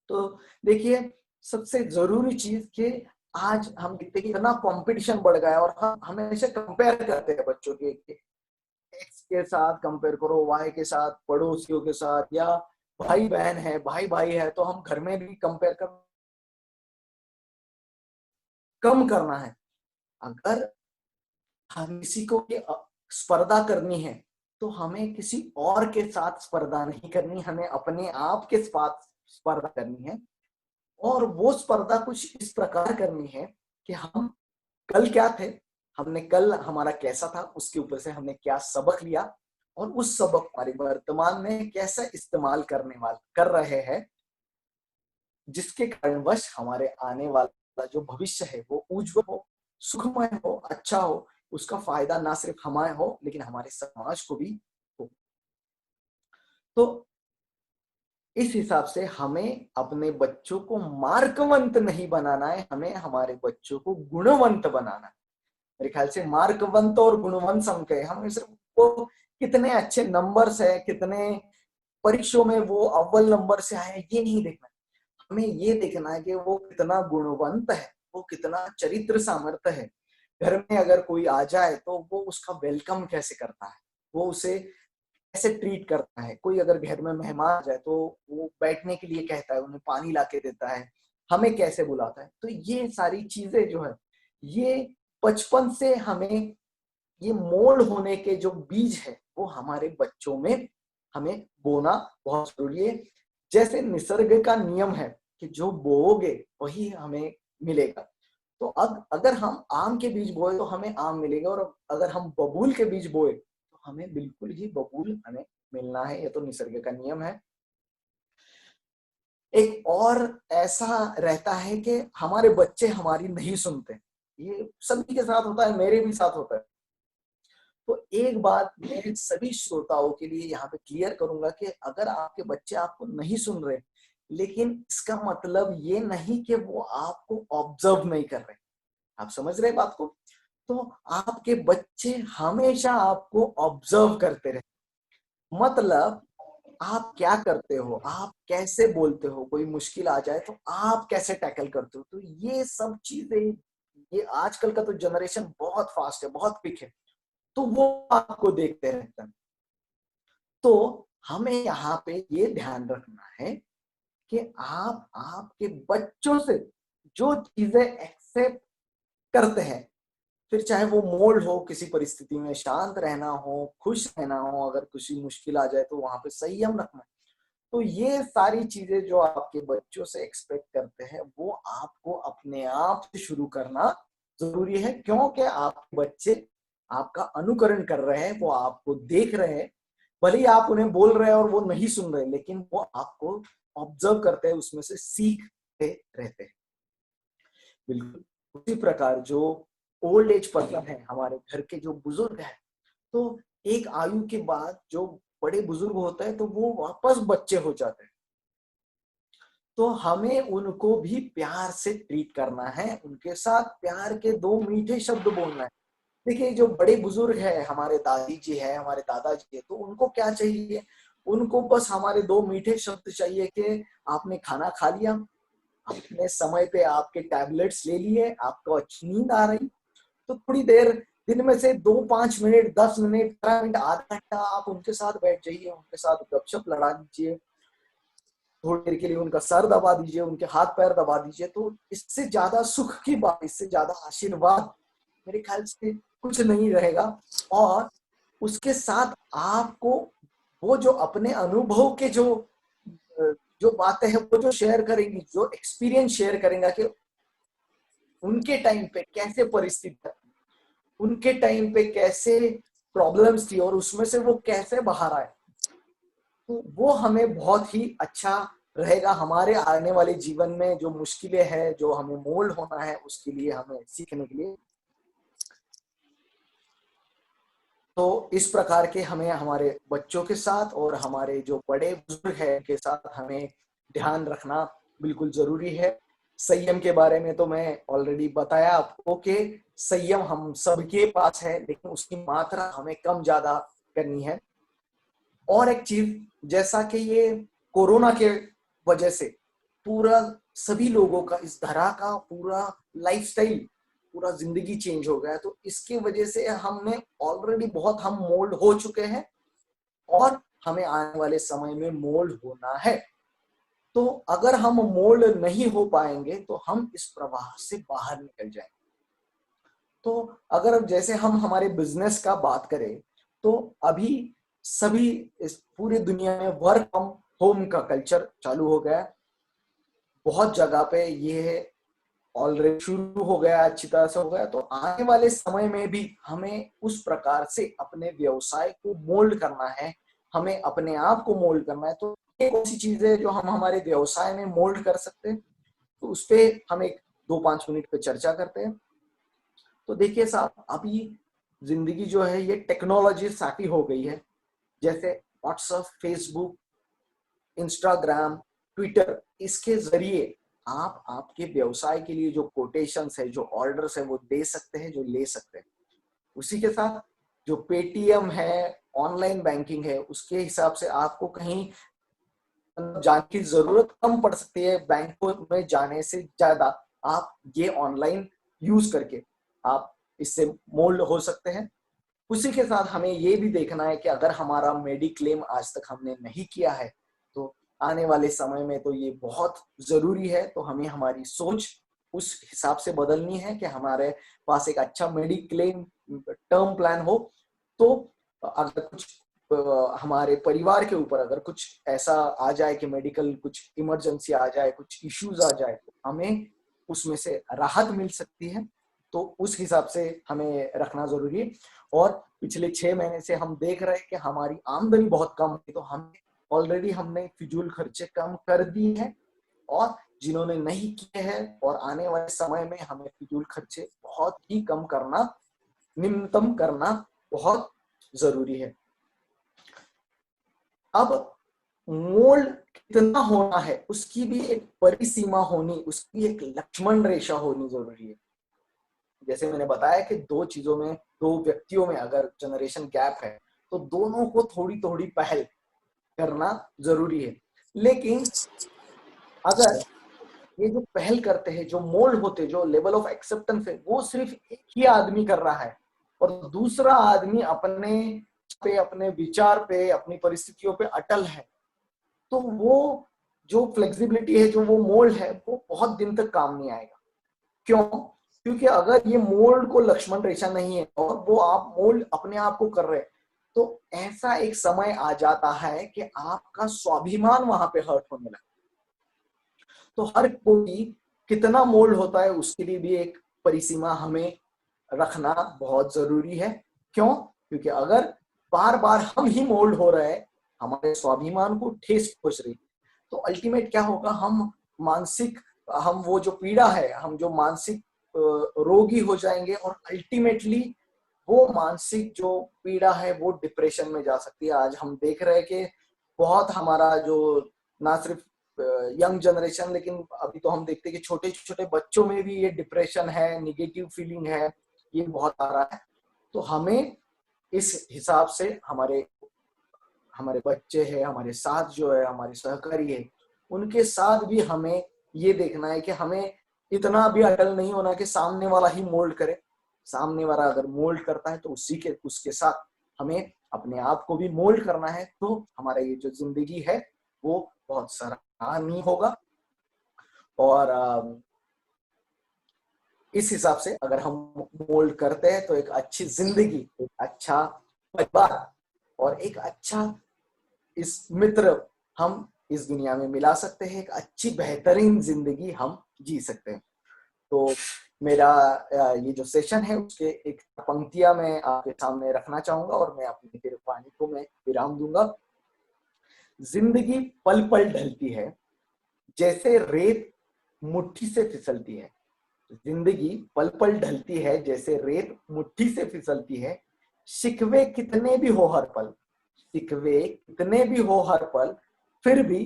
तो देखिए सबसे जरूरी चीज कि आज हम देखते हैं कि इतना कंपटीशन बढ़ गया है और हम हमेशा कंपेयर करते हैं बच्चों के, एक्स के साथ कंपेयर करो, वाई के साथ, पड़ोसियों के साथ, या भाई बहन है, भाई भाई है, तो हम घर में भी कंपेयर कर कम करना है। अगर हम किसी को स्पर्धा करनी है तो हमें किसी और के साथ स्पर्धा नहीं करनी, हमें अपने आप के साथ स्पर्धा करनी है। और वो स्पर्धा कुछ इस प्रकार करनी है कि हम कल क्या थे, हमने कल हमारा कैसा था, उसके ऊपर से हमने क्या सबक लिया और उस सबक हमारे वर्तमान में कैसा इस्तेमाल कर रहे हैं, जिसके कारणवश हमारे आने वाला जो भविष्य है वो उज्जवल हो, सुखमय हो, अच्छा हो। उसका फायदा ना सिर्फ हमारे हो लेकिन हमारे समाज को भी हो। तो इस हिसाब से हमें अपने बच्चों को मार्कवंत नहीं बनाना है, हमें हमारे बच्चों को गुणवंत बनाना है। मेरे ख्याल से मार्कवंत और गुणवंत संख्या, हमें सिर्फ वो कितने अच्छे नंबर्स है, कितने परीक्षाओं में वो अव्वल नंबर से आए, ये नहीं देखना। हमें ये देखना है कि वो कितना गुणवंत है, वो कितना चरित्र सामर्थ्य है। घर में अगर कोई आ जाए तो वो उसका वेलकम कैसे करता है, वो उसे कैसे ट्रीट करता है। कोई अगर घर में मेहमान आ जाए तो वो बैठने के लिए कहता है, उन्हें पानी ला के देता है, हमें कैसे बुलाता है। तो ये सारी चीजें जो है, ये बचपन से हमें, ये मोल्ड होने के जो बीज है वो हमारे बच्चों में हमें बोना बहुत जरूरी है। जैसे निसर्ग का नियम है कि जो बोओगे वही हमें मिलेगा। तो अब अगर हम आम के बीज बोए तो हमें आम मिलेगा, और अगर हम बबूल के बीज बोए तो हमें बिल्कुल ही बबूल हमें मिलना है। ये तो निसर्ग का नियम है। एक और ऐसा रहता है कि हमारे बच्चे हमारी नहीं सुनते, ये सभी के साथ होता है, मेरे भी साथ होता है। तो एक बात मैं सभी श्रोताओं के लिए यहाँ पे क्लियर करूंगा कि अगर आपके बच्चे आपको नहीं सुन रहे, लेकिन इसका मतलब ये नहीं कि वो आपको ऑब्जर्व नहीं कर रहे। आप समझ रहे बात को? तो आपके बच्चे हमेशा आपको ऑब्जर्व करते रहे, मतलब आप क्या करते हो, आप कैसे बोलते हो, कोई मुश्किल आ जाए तो आप कैसे टैकल करते हो। तो ये सब चीजें, ये आजकल का तो जनरेशन बहुत फास्ट है, बहुत क्विक है, तो वो आपको देखते रहते हैं। तो हमें यहाँ पे ये ध्यान रखना है कि आप आपके बच्चों से जो चीजें एक्सेप्ट करते हैं, फिर चाहे वो मोल्ड हो, किसी परिस्थिति में शांत रहना हो, खुश रहना हो, अगर कुछ मुश्किल आ जाए तो वहां पे संयम रखना। तो ये सारी चीजें जो आपके बच्चों से एक्सपेक्ट करते हैं वो आपको अपने आप से शुरू करना जरूरी है, क्योंकि आपके बच्चे आपका अनुकरण कर रहे हैं, वो आपको देख रहे हैं। भले ही आप उन्हें बोल रहे हैं और वो नहीं सुन रहे, लेकिन वो आपको ऑब्जर्व करते हैं, उसमें से सीखते रहते हैं। बिल्कुल उसी प्रकार जो ओल्ड एज पर्सन है, हमारे घर के जो बुजुर्ग हैं, तो एक आयु के बाद जो बड़े बुजुर्ग होते हैं तो वो वापस बच्चे हो जाते हैं। तो हमें उनको भी प्यार से ट्रीट करना है, उनके साथ प्यार के दो मीठे शब्द बोलना है। देखिए जो बड़े बुजुर्ग है, हमारे दादी जी है, हमारे दादाजी है, तो उनको क्या चाहिए, उनको बस हमारे दो मीठे शब्द चाहिए कि आपने खाना खा लिया, आपने समय पे आपके टैबलेट्स ले लिए, आपको अच्छी नींद आ रही, तो थोड़ी देर दिन में से 2-5 मिनट, 10 मिनट, 15 मिनट, आधा घंटा आप उनके साथ बैठ जाइए, उनके साथ गपशप लड़ा दीजिए, थोड़ी देर के लिए उनका सर दबा दीजिए, उनके हाथ पैर दबा दीजिए। तो इससे ज्यादा सुख की बात, इससे ज्यादा आशीर्वाद मेरे ख्याल से कुछ नहीं रहेगा। और उसके साथ आपको वो जो अपने अनुभव के जो बातें हैं वो जो शेयर करेंगी, जो एक्सपीरियंस शेयर करेंगे कि उनके टाइम पे कैसे परिस्थिति, उनके टाइम पे कैसे प्रॉब्लम्स थी और उसमें से वो कैसे बाहर आए, तो वो हमें बहुत ही अच्छा रहेगा हमारे आने वाले जीवन में। जो मुश्किलें हैं, जो हमें मोल्ड होना है, उसके लिए हमें सीखने के लिए। तो इस प्रकार के हमें हमारे बच्चों के साथ और हमारे जो बड़े बुजुर्ग हैं के साथ हमें ध्यान रखना बिल्कुल जरूरी है। संयम के बारे में तो मैं ऑलरेडी बताया आपको कि संयम हम सबके पास है, लेकिन उसकी मात्रा हमें कम ज्यादा करनी है। और एक चीज, जैसा कि ये कोरोना के वजह से पूरा सभी लोगों का, इस धरा का पूरा लाइफस्टाइल, पूरा जिंदगी चेंज हो गया है, तो इसकी वजह से हमने ऑलरेडी बहुत हम मोल्ड हो चुके हैं और हमें आने वाले समय में मोल्ड होना है। तो अगर हम मोल्ड नहीं हो पाएंगे तो हम इस प्रवाह से बाहर निकल जाएंगे। तो अगर जैसे हम हमारे बिजनेस का बात करें, तो अभी सभी इस पूरी दुनिया में वर्क फ्रॉम होम का कल्चर चालू हो गया है। बहुत जगह पे ये ऑलरेडी शुरू हो गया, अच्छी तरह से हो गया। तो आने वाले समय में भी हमें उस प्रकार से अपने व्यवसाय को मोल्ड करना है, हमें अपने आप को मोल्ड करना है। तो ये कौन सी चीजें जो हम हमारे व्यवसाय में मोल्ड कर सकते हैं, तो उस पर हम एक 2-5 मिनट पे चर्चा करते हैं। तो देखिए साहब, अभी जिंदगी जो है ये टेक्नोलॉजी साथी हो गई है। जैसे व्हाट्सएप, फेसबुक, इंस्टाग्राम, ट्विटर, इसके जरिए आप आपके व्यवसाय के लिए जो कोटेशंस है, जो ऑर्डर्स है, वो दे सकते हैं, जो ले सकते हैं। उसी के साथ जो पेटीएम है, ऑनलाइन बैंकिंग है, उसके हिसाब से आपको कहीं जाने की जरूरत कम पड़ सकती है। बैंकों में जाने से ज्यादा आप ये ऑनलाइन यूज करके आप इससे मोल्ड हो सकते हैं। उसी के साथ हमें ये भी देखना है कि अगर हमारा मेडिक्लेम आज तक हमने नहीं किया है, तो आने वाले समय में तो ये बहुत जरूरी है। तो हमें हमारी सोच उस हिसाब से बदलनी है कि हमारे पास एक अच्छा मेडिक्लेम टर्म प्लान हो। तो अगर कुछ हमारे परिवार के ऊपर अगर कुछ ऐसा आ जाए कि मेडिकल कुछ इमरजेंसी आ जाए, कुछ इश्यूज आ जाए, तो हमें उसमें से राहत मिल सकती है। तो उस हिसाब से हमें रखना जरूरी है। और पिछले 6 महीने से हम देख रहे हैं कि हमारी आमदनी बहुत कम है, तो हम ऑलरेडी हमने फिजूल खर्चे कम कर दिए हैं। और जिन्होंने नहीं किए हैं, और आने वाले समय में हमें फिजूल खर्चे बहुत ही कम करना, न्यूनतम करना बहुत जरूरी है। अब मोल्ड कितना होना है, उसकी भी एक परिसीमा होनी, उसकी एक लक्ष्मण रेखा होनी जरूरी है। जैसे मैंने बताया कि दो चीजों में, दो व्यक्तियों में अगर जनरेशन गैप है, तो दोनों को थोड़ी थोड़ी पहल करना जरूरी है। लेकिन अगर ये जो पहल करते हैं, जो मोल्ड होते, जो लेवल ऑफ एक्सेप्टेंस है, वो सिर्फ एक ही आदमी कर रहा है और दूसरा आदमी अपने विचार पे, अपनी परिस्थितियों पे अटल है, तो वो जो फ्लेक्सिबिलिटी है, जो वो मोल्ड है, वो बहुत दिन तक काम नहीं आएगा। क्यों? क्योंकि अगर ये मोल्ड को लक्ष्मण रेखा नहीं है और वो आप मोल्ड अपने आप को कर रहे हैं, तो ऐसा एक समय आ जाता है कि आपका स्वाभिमान वहां पे हर्ट होने लगता है। तो हर कोई कितना मोल्ड होता है, उसके लिए भी एक परिसीमा हमें रखना बहुत जरूरी है। क्यों? क्योंकि अगर बार बार हम ही मोल्ड हो रहे हैं, हमारे स्वाभिमान को ठेस पहुंच रही, तो अल्टीमेट क्या होगा, हम वो जो पीड़ा है, हम जो मानसिक रोगी हो जाएंगे और अल्टीमेटली वो मानसिक जो पीड़ा है वो डिप्रेशन में जा सकती है। आज हम देख रहे हैं कि बहुत हमारा जो ना सिर्फ यंग जनरेशन, लेकिन अभी तो हम देखते हैं कि छोटे छोटे बच्चों में भी ये डिप्रेशन है, निगेटिव फीलिंग है, ये बहुत आ रहा है। तो हमें इस हिसाब से हमारे बच्चे हैं, हमारे साथ जो है हमारे सहकारी है, उनके साथ भी हमें ये देखना है कि हमें इतना भी अटल नहीं होना कि सामने वाला ही मोल्ड करे। सामने वाला अगर मोल्ड करता है तो उसके साथ हमें अपने आप को भी मोल्ड करना है। तो हमारा ये जो जिंदगी है वो बहुत सराहनीय होगा। और इस हिसाब से अगर हम मोल्ड करते हैं तो एक अच्छी जिंदगी, एक अच्छा परिवार और एक अच्छा इस मित्र हम इस दुनिया में मिला सकते हैं। एक अच्छी बेहतरीन जिंदगी हम जी सकते हैं। तो मेरा ये जो सेशन है उसके एक पंक्तियां मैं आपके सामने रखना चाहूंगा और मैं अपनी फिर वाणी को मैं विराम दूंगा। जिंदगी पल पल ढलती है, जैसे रेत मुट्ठी से फिसलती है। जिंदगी पल पल ढलती है, जैसे रेत मुट्ठी से फिसलती है। शिकवे कितने भी हो हर पल, शिकवे कितने भी हो हर पल, फिर भी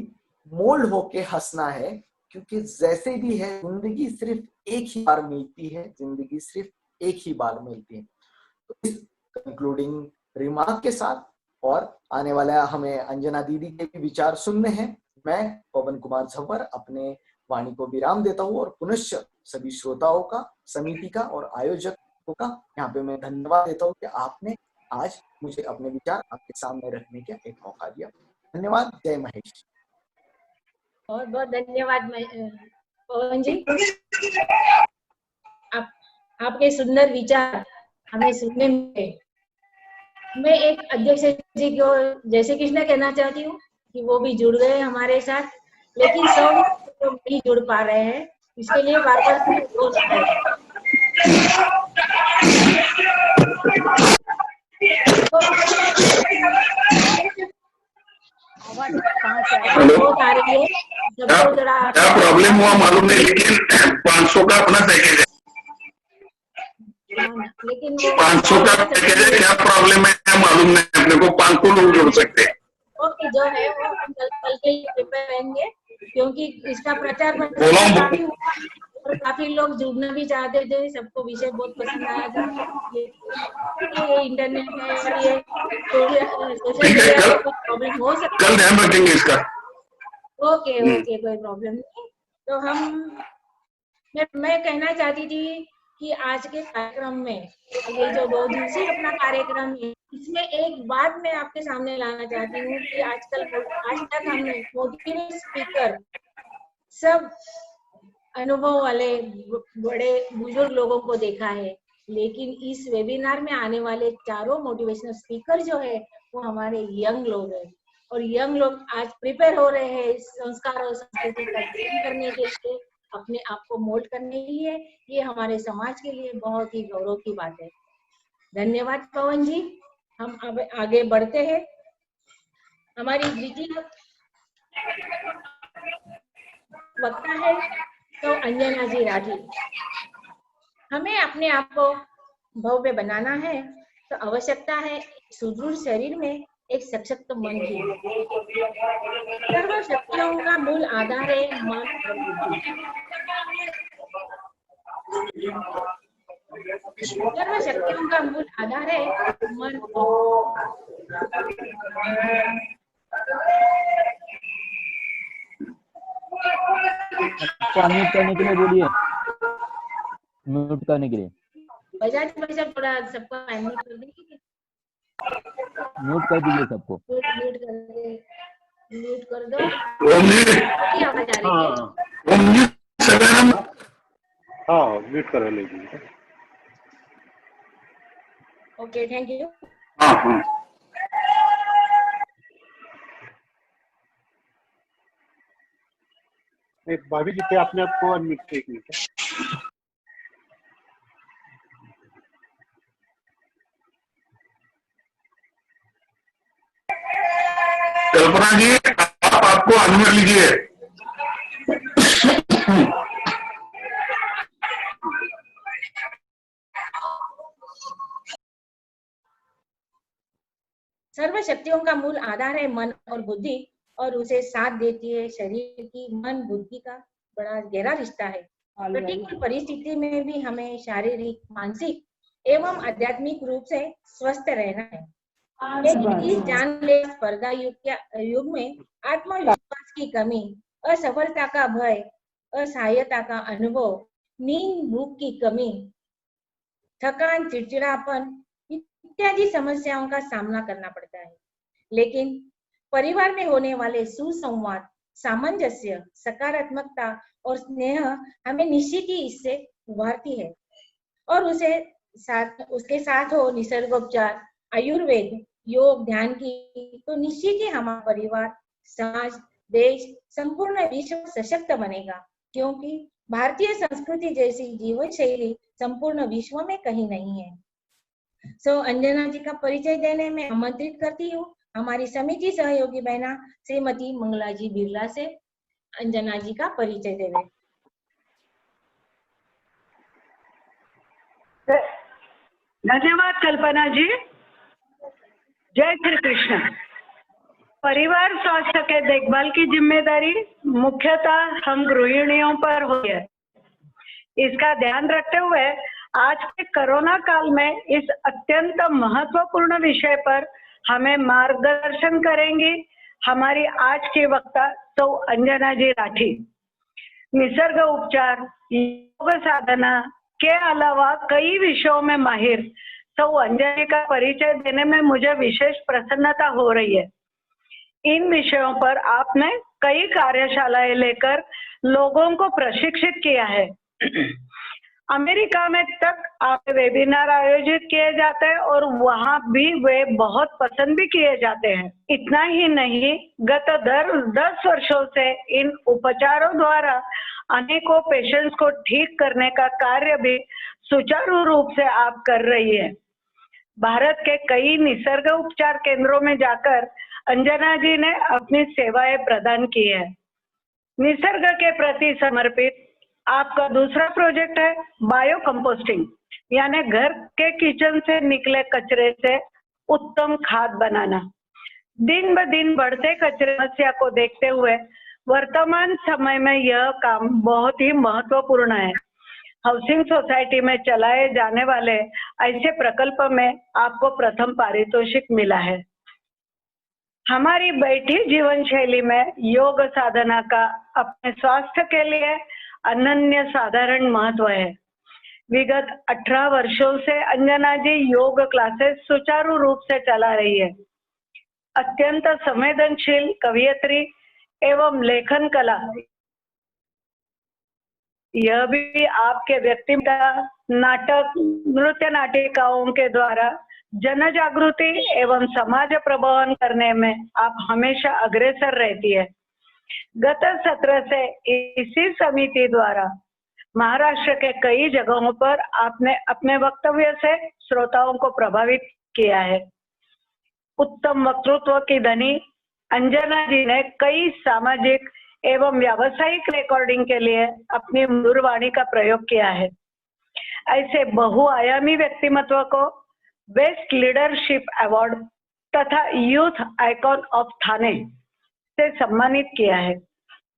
मोल्ड होके हंसना है, क्योंकि जैसे भी है जिंदगी सिर्फ एक ही बार मिलती है, जिंदगी सिर्फ एक ही बार मिलती है। तो इस कंक्लूडिंग रिमार्क के साथ और आने वाला हमें अंजना दीदी के भी विचार सुनने हैं, मैं पवन कुमार झव्वर अपने वाणी को विराम देता हूँ और पुनश्च सभी श्रोताओं का, समिति का और आयोजकों का यहाँ पे मैं धन्यवाद देता हूँ कि आपने आज मुझे अपने विचार आपके सामने रखने का एक मौका दिया। धन्यवाद। जय महेश। बहुत बहुत धन्यवाद पवन जी। आपके सुंदर विचार हमें सुनने में, मैं एक अध्यक्ष जी को जय श्री कृष्ण कहना चाहती हूँ कि वो भी जुड़ गए हमारे साथ, लेकिन 100 लोग नहीं जुड़ पा रहे हैं, इसके लिए बार बार बोल रहे हैं। आवाज कहाँ से आ हेलो, बहुत आ रही है, सबको जरा क्या प्रॉब्लम हुआ मालूम नहीं, लेकिन 500 का अपना पैकेज है, लेकिन वो 500 का पैकेज है। क्या प्रॉब्लम है मालूम नहीं अपने को, 500 लोग जुड़ सकते हैं। ओके, जो है वो हम कल के लिए प्रिपेयर रहेंगे, क्योंकि इसका प्रचार बोला हूं। काफी हुआ और काफी लोग जुड़ना भी चाहते थे, सबको विषय बहुत पसंद आया था। ये इंटरनेट है और ये सोशल ठीक है, मीडिया कल पे कुछ प्रॉब्लम हो सकता कल है। ध्यान रखेंगे इसका। ओके ओके, कोई प्रॉब्लम नहीं। तो मैं कहना चाहती थी कि आज के कार्यक्रम में, ये जो 2 दिवसीय अपना कार्यक्रम है, इसमें एक बात मैं आपके सामने लाना चाहती हूँ कि आज तक हमने मोटिवेशनल स्पीकर सब अनुभव वाले बड़े बुजुर्ग लोगों को देखा है, लेकिन इस वेबिनार में आने वाले चारों मोटिवेशनल स्पीकर जो है वो हमारे यंग लोग हैं, और यंग लोग आज प्रिपेयर हो रहे हैं संस्कार और संस्कृति का ग्रहण करने के लिए, अपने आप को मोल्ड करने के लिए। ये हमारे समाज के लिए बहुत ही गौरव की बात है। धन्यवाद पवन जी। हम अब आगे बढ़ते हैं। हमारी द्वितीय वक्ता है तो अंजना जी राठी। हमें अपने आप को भव्य बनाना है तो आवश्यकता है सुदृढ़ शरीर में एक सशक्त मन की। सर्व शक्तियों का मूल आधार है मन और बुद्धि। सर्व शक्तियों का मूल आधार है मन और अनम्यूट करने के लिए बोलिए, म्यूट करने के लिए। बजाज भाई साहब थोड़ा सबको अनम्यूट कर दीजिए। म्यूट कर दीजिए सबको। म्यूट कर दो। क्या आवाज आ रही है? हाँ, म्यूट कर लीजिए। Okay, thank you. एक भाभी जी थे, अपने आप को अनम्यूट, एक मिनट। कल्पना जी, आप आपको अनम्यूट लीजिए। सर्व शक्तियों का मूल आधार है मन और बुद्धि, और उसे साथ देती है शरीर की। मन बुद्धि का बड़ा गहरा रिश्ता है। प्रतिकूल परिस्थिति में भी हमें शारीरिक, मानसिक एवं आध्यात्मिक रूप से स्वस्थ रहना है। लेकिन इस जानलेवा स्पर्धा युग में आत्मविश्वास की कमी, असफलता का भय, असहायता का अनुभव, नींद, भूख की कमी, थकान, चिड़चिड़ापन इत्यादि समस्याओं का सामना करना पड़ता है। लेकिन परिवार में होने वाले सुसंवाद, सामंजस्य, सकारात्मकता और स्नेह हमें निश्चित ही इससे उभारती है। और उसके साथ हो निसर्गोपचार, आयुर्वेद, योग, ध्यान की, तो निश्चित ही हमारा परिवार, समाज, देश, संपूर्ण विश्व सशक्त बनेगा। क्योंकि भारतीय संस्कृति जैसी जीवन शैली संपूर्ण विश्व में कहीं नहीं है। सो अंजना जी का परिचय देने में आमंत्रित करती हूँ हमारी समिति सहयोगी बहना श्रीमती मंगला जी बिरला से अंजना जी का परिचय देवे। धन्यवाद कल्पना जी। जय श्री कृष्ण। परिवार स्वास्थ्य के देखभाल की जिम्मेदारी मुख्यतः हम गृहिणियों पर हुई है। इसका ध्यान रखते हुए आज के कोरोना काल में इस अत्यंत महत्वपूर्ण विषय पर हमें मार्गदर्शन करेंगी हमारी आज की वक्ता तो अंजना जी राठी। निसर्ग उपचार, योग साधना के अलावा कई विषयों में माहिर तो अंजना का परिचय देने में मुझे विशेष प्रसन्नता हो रही है। इन विषयों पर आपने कई कार्यशालाएं लेकर लोगों को प्रशिक्षित किया है। अमेरिका में तक आप वेबिनार आयोजित किए जाते हैं और वहां भी वे बहुत पसंद भी किए जाते हैं। इतना ही नहीं, गत 10 वर्षों से इन उपचारों द्वारा अनेकों पेशेंट्स को ठीक करने का कार्य भी सुचारू रूप से आप कर रही है। भारत के कई निसर्ग उपचार केंद्रों में जाकर अंजना जी ने अपनी सेवाएं प्रदान की है। निसर्ग के प्रति समर्पित आपका दूसरा प्रोजेक्ट है बायो कंपोस्टिंग, यानी घर के किचन से निकले कचरे से उत्तम खाद बनाना। दिन ब दिन बढ़ते कचरे समस्या को देखते हुए वर्तमान समय में यह काम बहुत ही महत्वपूर्ण है। हाउसिंग सोसाइटी में चलाए जाने वाले ऐसे प्रकल्प में आपको प्रथम पारितोषिक मिला है। हमारी बैठी जीवन शैली में योग साधना का अपने स्वास्थ्य के लिए अनन्य साधारण महत्व है। विगत 18 वर्षों से अंजना जी योग क्लासेस सुचारू रूप से चला रही है। अत्यंत संवेदनशील कवियत्री एवं लेखन कला, यह भी आपके व्यक्तित्व, नाटक, नृत्य नाटिकाओं के द्वारा जन जागृति एवं समाज प्रबोधन करने में आप हमेशा अग्रसर रहती है। गत सत्र से इसी समिति द्वारा महाराष्ट्र के कई जगहों पर आपने अपने वक्तव्य से श्रोताओं को प्रभावित किया है। उत्तम वक्तृत्व की धनी अंजना जी ने कई सामाजिक एवं व्यावसायिक रिकॉर्डिंग के लिए अपनी मधुर वाणी का प्रयोग किया है। ऐसे बहुआयामी व्यक्तिमत्व को बेस्ट लीडरशिप अवार्ड तथा यूथ आइकॉन ऑफ थाने से सम्मानित किया है।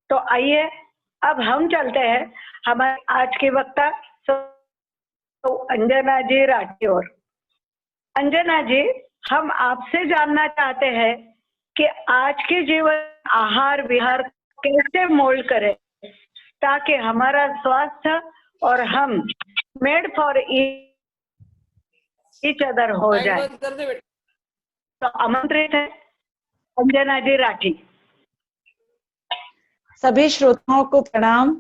तो आइए अब हम चलते हैं हमारे आज की वक्ता तो अंजना जी राठी और। अंजना जी, हम आपसे जानना चाहते हैं कि आज के जीवन आहार विहार कैसे मोल्ड करें ताकि हमारा स्वास्थ्य और हम मेड फॉर ईच अदर हो जाए। तो आमंत्रित है अंजना जी राठी। सभी श्रोताओं को प्रणाम।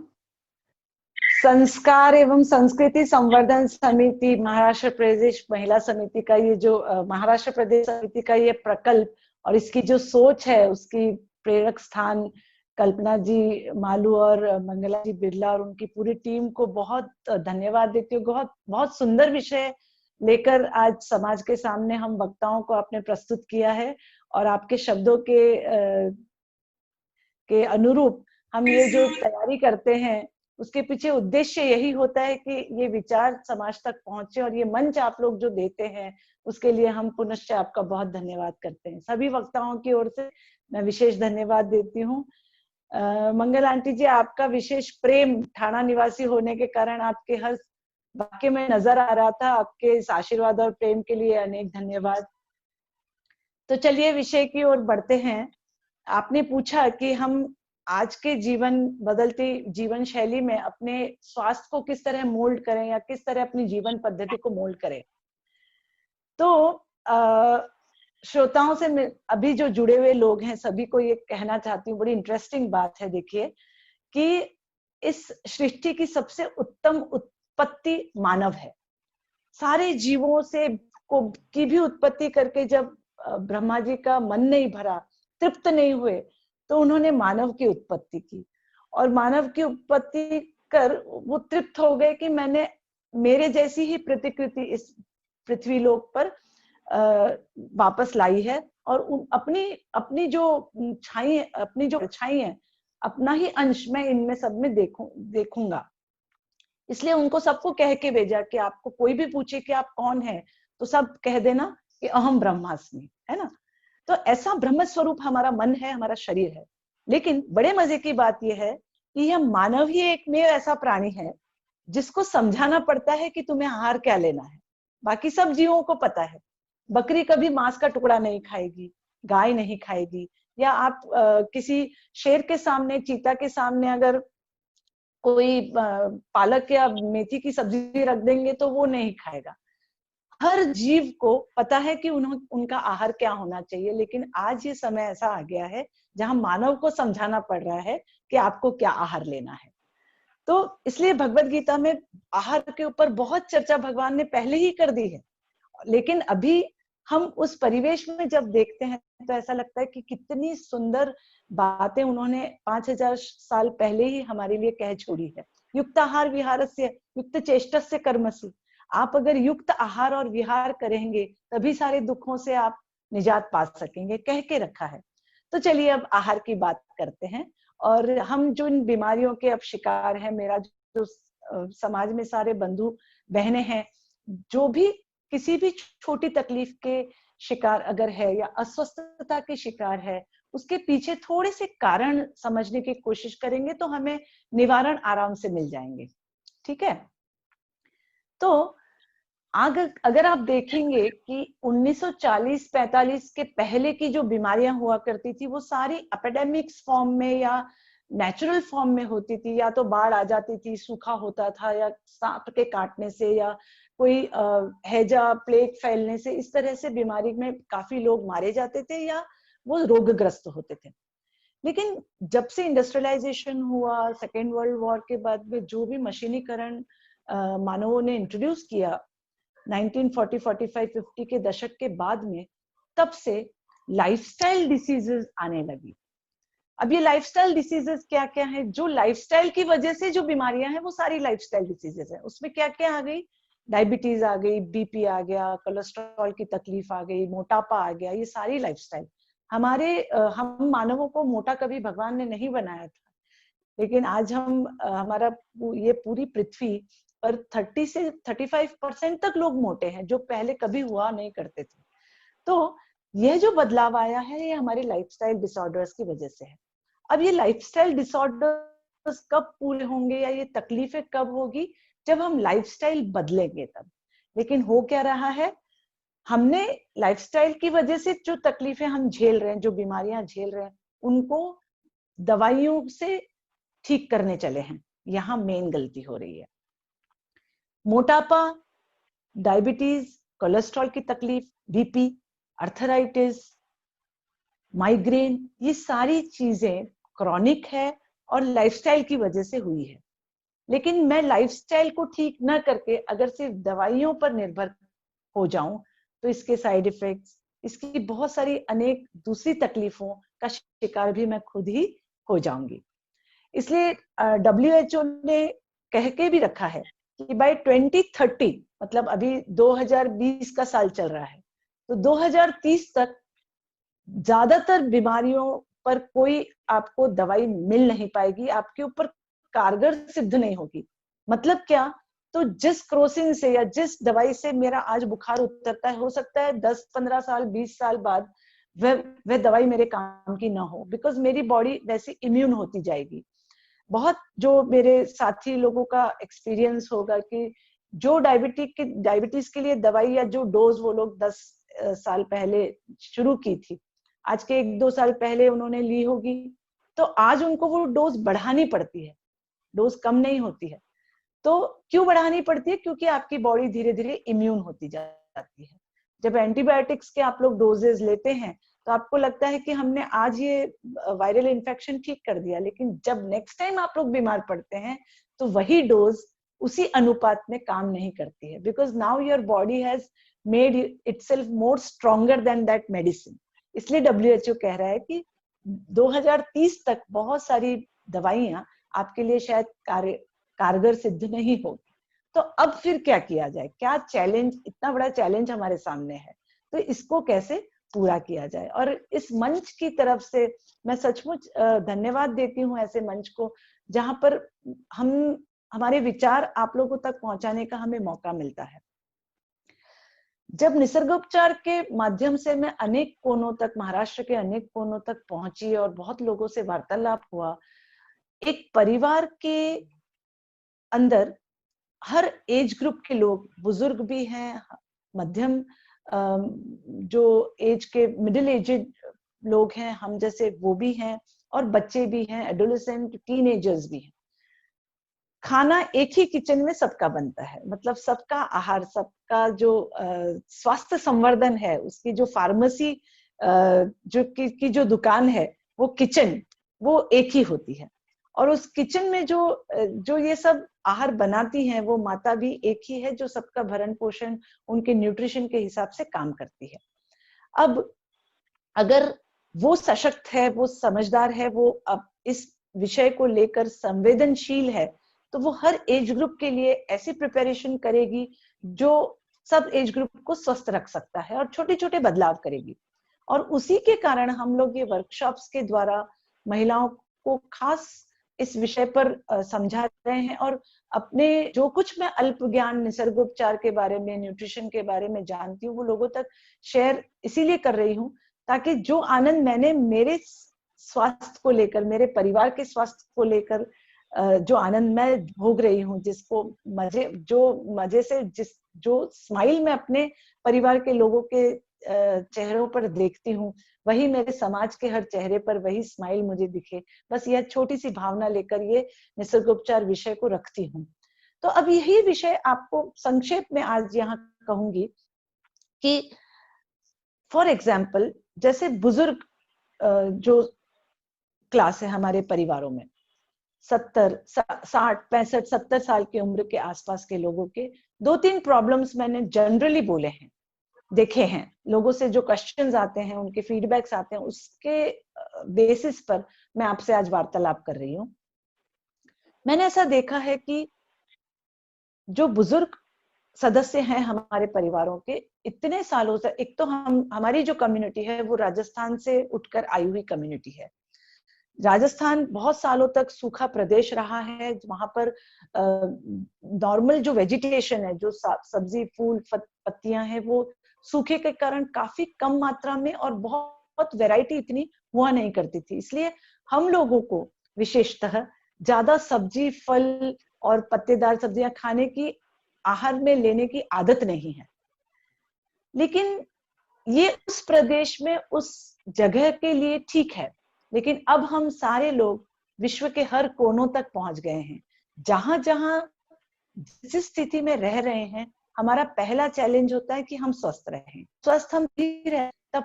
संस्कार एवं संस्कृति संवर्धन समिति महाराष्ट्र प्रदेश महिला समिति का ये जो महाराष्ट्र प्रदेश समिति का ये प्रकल्प और इसकी जो सोच है उसकी प्रेरक स्थान कल्पना जी मालू और मंगला जी बिरला और उनकी पूरी टीम को बहुत धन्यवाद देती हूँ। बहुत बहुत सुंदर विषय लेकर आज समाज के सामने हम वक्ताओं को आपने प्रस्तुत किया है और आपके शब्दों के अनुरूप हम ये जो तैयारी करते हैं उसके पीछे उद्देश्य यही होता है कि ये विचार समाज तक पहुंचे और ये मंच आप लोग जो देते हैं उसके लिए हम पुनश्च आपका बहुत धन्यवाद करते हैं। सभी वक्ताओं की ओर से मैं विशेष धन्यवाद देती हूँ। मंगल आंटी जी, आपका विशेष प्रेम ठाणा निवासी होने के कारण आपके हर वाक्य में नजर आ रहा था। आपके इस आशीर्वाद और प्रेम के लिए अनेक धन्यवाद। तो चलिए विषय की ओर बढ़ते हैं। आपने पूछा कि हम आज के बदलती जीवन शैली में अपने स्वास्थ्य को किस तरह मोल्ड करें या किस तरह अपनी जीवन पद्धति को मोल्ड करें। तो श्रोताओं से अभी जो जुड़े हुए लोग हैं सभी को ये कहना चाहती हूँ, बड़ी इंटरेस्टिंग बात है। देखिए कि इस सृष्टि की सबसे उत्तम उत्पत्ति मानव है। सारे जीवों से की भी उत्पत्ति करके जब ब्रह्मा जी का मन नहीं भरा, तृप्त नहीं हुए, तो उन्होंने मानव की उत्पत्ति की और मानव की उत्पत्ति कर वो तृप्त हो गए कि मैंने मेरे जैसी ही प्रतिकृति इस पृथ्वी लोक पर वापस लाई है, और अपनी जो छाई, अपनी जो परछाई है, अपना ही अंश मैं इनमें सब में देखूंगा। इसलिए उनको सबको कह के भेजा कि आपको कोई भी पूछे कि आप कौन है तो सब कह देना कि अहम ब्रह्मास्मि, है ना। तो ऐसा ब्रह्म स्वरूप हमारा मन है, हमारा शरीर है। लेकिन बड़े मजे की बात यह है कि यह मानव ही एकमेव ऐसा प्राणी है जिसको समझाना पड़ता है कि तुम्हें आहार क्या लेना है। बाकी सब जीवों को पता है, बकरी कभी मांस का टुकड़ा नहीं खाएगी, गाय नहीं खाएगी, या आप किसी शेर के सामने, चीता के सामने अगर कोई पालक या मेथी की सब्जी रख देंगे तो वो नहीं खाएगा। हर जीव को पता है कि उनका आहार क्या होना चाहिए। लेकिन आज ये समय ऐसा आ गया है जहां मानव को समझाना पड़ रहा है कि आपको क्या आहार लेना है। तो इसलिए भगवत गीता में आहार के ऊपर बहुत चर्चा भगवान ने पहले ही कर दी है। लेकिन अभी हम उस परिवेश में जब देखते हैं तो ऐसा लगता है कि कितनी सुंदर बातें उन्होंने 5000 साल पहले ही हमारे लिए कह छोड़ी है। युक्त आहार विहारस्य युक्त चेष्टस्य कर्मसु। आप अगर युक्त आहार और विहार करेंगे तभी सारे दुखों से आप निजात पा सकेंगे, कह के रखा है। तो चलिए अब आहार की बात करते हैं। और हम जो इन बीमारियों के अब शिकार हैं, मेरा जो समाज में सारे बंधु बहनें हैं, जो भी किसी भी छोटी तकलीफ के शिकार अगर है या अस्वस्थता के शिकार है, उसके पीछे थोड़े से कारण समझने की कोशिश करेंगे तो हमें निवारण आराम से मिल जाएंगे। ठीक है। तो अगर आप देखेंगे कि 1940-45 के पहले की जो बीमारियां हुआ करती थी वो सारी एपिडेमिक्स फॉर्म में या नेचुरल फॉर्म में होती थी। या तो बाढ़ आ जाती थी, सूखा होता था, या सांप के काटने से, या कोई हैजा प्लेग फैलने से, इस तरह से बीमारी में काफी लोग मारे जाते थे या वो रोगग्रस्त होते थे। लेकिन जब से इंडस्ट्रियलाइजेशन हुआ, सेकेंड वर्ल्ड वॉर के बाद में जो भी मशीनीकरण मानवों ने इंट्रोड्यूस किया 1940, 45, 50 के दशक के बाद में, तब से लाइफस्टाइल डिसीजेस आने लगी। अब ये लाइफस्टाइल डिसीजेस क्या क्या है? जो लाइफस्टाइल की वजह से जो बीमारियां हैं वो सारी लाइफस्टाइल डिसीजेस है। उसमें क्या क्या आ गई? डायबिटीज आ गई, बीपी आ गया, कोलेस्ट्रॉल की तकलीफ आ गई, मोटापा आ गया। ये सारी लाइफस्टाइल हम मानवों को मोटा कभी भगवान ने नहीं बनाया था, लेकिन आज हमारा ये पूरी पृथ्वी पर 30 से 35% तक लोग मोटे हैं, जो पहले कभी हुआ नहीं करते थे। तो यह जो बदलाव आया है ये हमारे लाइफस्टाइल डिसऑर्डर्स की वजह से है। अब ये लाइफस्टाइल डिसऑर्डर्स कब पूरे होंगे या ये तकलीफें कब होगी? जब हम लाइफस्टाइल बदलेंगे तब। लेकिन हो क्या रहा है, हमने लाइफस्टाइल की वजह से जो तकलीफें हम झेल रहे हैं, जो बीमारियां झेल रहे हैं, उनको दवाइयों से ठीक करने चले हैं। यहाँ मेन गलती हो रही है। मोटापा, डायबिटीज, कोलेस्ट्रॉल की तकलीफ, बीपी, अर्थराइटिस, माइग्रेन, ये सारी चीजें क्रॉनिक है और लाइफस्टाइल की वजह से हुई है। लेकिन मैं लाइफस्टाइल को ठीक न करके अगर सिर्फ दवाइयों पर निर्भर हो जाऊं तो इसके साइड इफेक्ट्स, इसकी बहुत सारी अनेक दूसरी तकलीफों का शिकार भी मैं खुद ही हो जाऊंगी। इसलिए WHO ने कह के भी रखा है कि बाय 2030, मतलब अभी 2020 का साल चल रहा है, तो 2030 तक ज्यादातर बीमारियों पर कोई आपको दवाई मिल नहीं पाएगी, आपके ऊपर कारगर सिद्ध नहीं होगी। मतलब क्या? तो जिस क्रोसिन से या जिस दवाई से मेरा आज बुखार उतरता है, हो सकता है 10-15 साल 20 साल बाद वह दवाई मेरे काम की ना हो, बिकॉज मेरी बॉडी वैसे इम्यून होती जाएगी। बहुत जो मेरे साथी लोगों का एक्सपीरियंस होगा कि जो डायबिटीज के लिए दवाई या जो डोज वो लोग 10 साल पहले शुरू की थी, आज के 1-2 साल पहले उन्होंने ली होगी, तो आज उनको वो डोज बढ़ानी पड़ती है, डोज कम नहीं होती है। तो क्यों बढ़ानी पड़ती है? क्योंकि आपकी बॉडी धीरे धीरे इम्यून होती जाती है। जब एंटीबायोटिक्स के आप लोग डोजेज लेते हैं तो आपको लगता है कि हमने आज ये वायरल इन्फेक्शन ठीक कर दिया, लेकिन जब नेक्स्ट टाइम आप लोग बीमार पड़ते हैं तो वही डोज उसी अनुपात में काम नहीं करती है, because now your body has made itself more stronger than that medicine. इसलिए WHO कह रहा है कि 2030 तक बहुत सारी दवाइयां आपके लिए शायद कार्य कारगर सिद्ध नहीं होगी। तो अब फिर क्या किया जाए, क्या चैलेंज, इतना बड़ा चैलेंज हमारे सामने है, तो इसको कैसे पूरा किया जाए। और इस मंच की तरफ से मैं सचमुच धन्यवाद देती हूँ ऐसे मंच को, जहां पर हमारे विचार आप लोगों तक पहुंचाने का हमें मौका मिलता है। जब निसर्गोपचार के माध्यम से मैं अनेक कोनों तक, महाराष्ट्र के अनेक कोनों तक पहुंची और बहुत लोगों से वार्तालाप हुआ, एक परिवार के अंदर हर एज ग्रुप के लोग, बुजुर्ग भी हैं, मध्यम जो एज के मिडिल एजेड लोग हैं हम जैसे, वो भी हैं, और बच्चे भी हैं, एडोलेसेंट, टीनेजर्स भी हैं। खाना एक ही किचन में सबका बनता है, मतलब सबका आहार, सबका जो स्वास्थ्य संवर्धन है, उसकी जो फार्मेसी जो की जो दुकान है, वो किचन वो एक ही होती है। और उस किचन में जो ये सब आहार बनाती हैं, वो माता भी एक ही है, जो सबका भरण पोषण, उनके न्यूट्रिशन के हिसाब से काम करती है। अब अगर वो सशक्त है, वो समझदार है, वो अब इस विषय को लेकर संवेदनशील है, तो वो हर एज ग्रुप के लिए ऐसी प्रिपरेशन करेगी जो सब एज ग्रुप को स्वस्थ रख सकता है, और छोटे छोटे बदलाव करेगी। और उसी के कारण हम लोग ये वर्कशॉप्स के द्वारा महिलाओं को खास इस विषय पर समझा रहे हैं, और अपने जो कुछ मैं अल्प ज्ञान निसर्गोपचार के बारे में, न्यूट्रिशन के बारे में जानती हूँ, वो लोगों तक शेयर इसीलिए कर रही हूँ ताकि जो आनंद मैंने मेरे स्वास्थ्य को लेकर, मेरे परिवार के स्वास्थ्य को लेकर जो आनंद मैं भोग रही हूँ, जिसको मजे से जो स्माइल मैं अपने परिवार के लोगों के चेहरों पर देखती हूँ, वही मेरे समाज के हर चेहरे पर वही स्माइल मुझे दिखे। बस यह छोटी सी भावना लेकर ये निसर्गोपचार विषय को रखती हूँ। तो अब यही विषय आपको संक्षेप में आज यहाँ कहूंगी कि फॉर एग्जाम्पल, जैसे बुजुर्ग जो क्लास है हमारे परिवारों में, 60, 65, 70 साल की उम्र के आसपास के लोगों के 2-3 प्रॉब्लम्स मैंने जनरली बोले हैं, देखे हैं। लोगों से जो क्वेश्चंस आते हैं, उनके फीडबैक्स आते हैं, उसके बेसिस पर मैं आपसे आज वार्तालाप कर रही हूँ। मैंने ऐसा देखा है कि जो बुजुर्ग सदस्य हैं हमारे परिवारों के, इतने सालों से, एक तो हमारी जो कम्युनिटी है वो राजस्थान से उठकर आई हुई कम्युनिटी है। राजस्थान बहुत सालों तक सूखा प्रदेश रहा है, वहां पर नॉर्मल जो वेजिटेशन है, जो सब्जी, फूल, पत्तियां हैं, वो सूखे के कारण काफी कम मात्रा में और बहुत वैरायटी इतनी हुआ नहीं करती थी। इसलिए हम लोगों को विशेषतः ज्यादा सब्जी, फल और पत्तेदार सब्जियां खाने की, आहार में लेने की आदत नहीं है। लेकिन ये उस प्रदेश में, उस जगह के लिए ठीक है, लेकिन अब हम सारे लोग विश्व के हर कोनों तक पहुंच गए हैं। जहां जहां जिस स्थिति में रह रहे हैं, हमारा पहला चैलेंज होता है कि हम स्वस्थ रहें। स्वस्थ हम भी रहे तब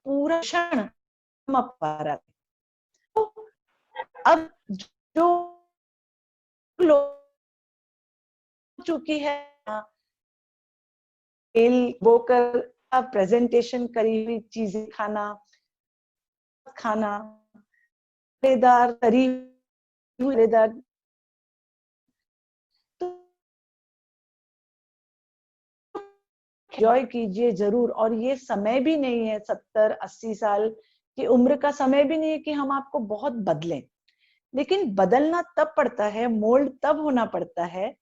पूरा क्षण हम अपना। तो अब जो लोग चुकी है, तेल बोकर प्रेजेंटेशन करी हुई चीजें खाना, मसालेदार, तरी हुई मसालेदार, एंजॉय कीजिए जरूर। और ये समय भी नहीं है, 70-80 साल की उम्र का समय भी नहीं है कि हम आपको बहुत बदलें। लेकिन बदलना तब पड़ता है, मोल्ड तब होना पड़ता है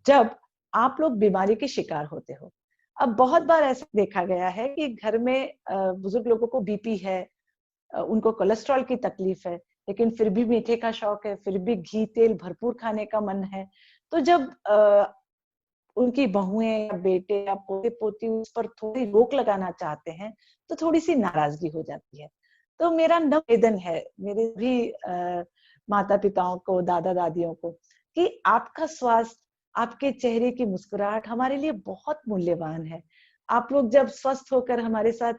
जब आप लोग बीमारी के शिकार होते हो। अब बहुत बार ऐसा देखा गया है कि घर में बुजुर्ग लोगों को बीपी है, उनको कोलेस्ट्रॉल की तकलीफ है, लेकिन फिर भी मीठे का शौक है, फिर भी घी तेल भरपूर खाने का मन है। तो जब उनकी बहुएं या बेटे या पोते पोती उस पर थोड़ी रोक लगाना चाहते हैं, तो थोड़ी सी नाराजगी हो जाती है। तो मेरा निवेदन है मेरे भी माता पिताओं को, दादा दादियों को, कि आपका स्वास्थ्य, आपके चेहरे की मुस्कुराहट हमारे लिए बहुत मूल्यवान है। आप लोग जब स्वस्थ होकर हमारे साथ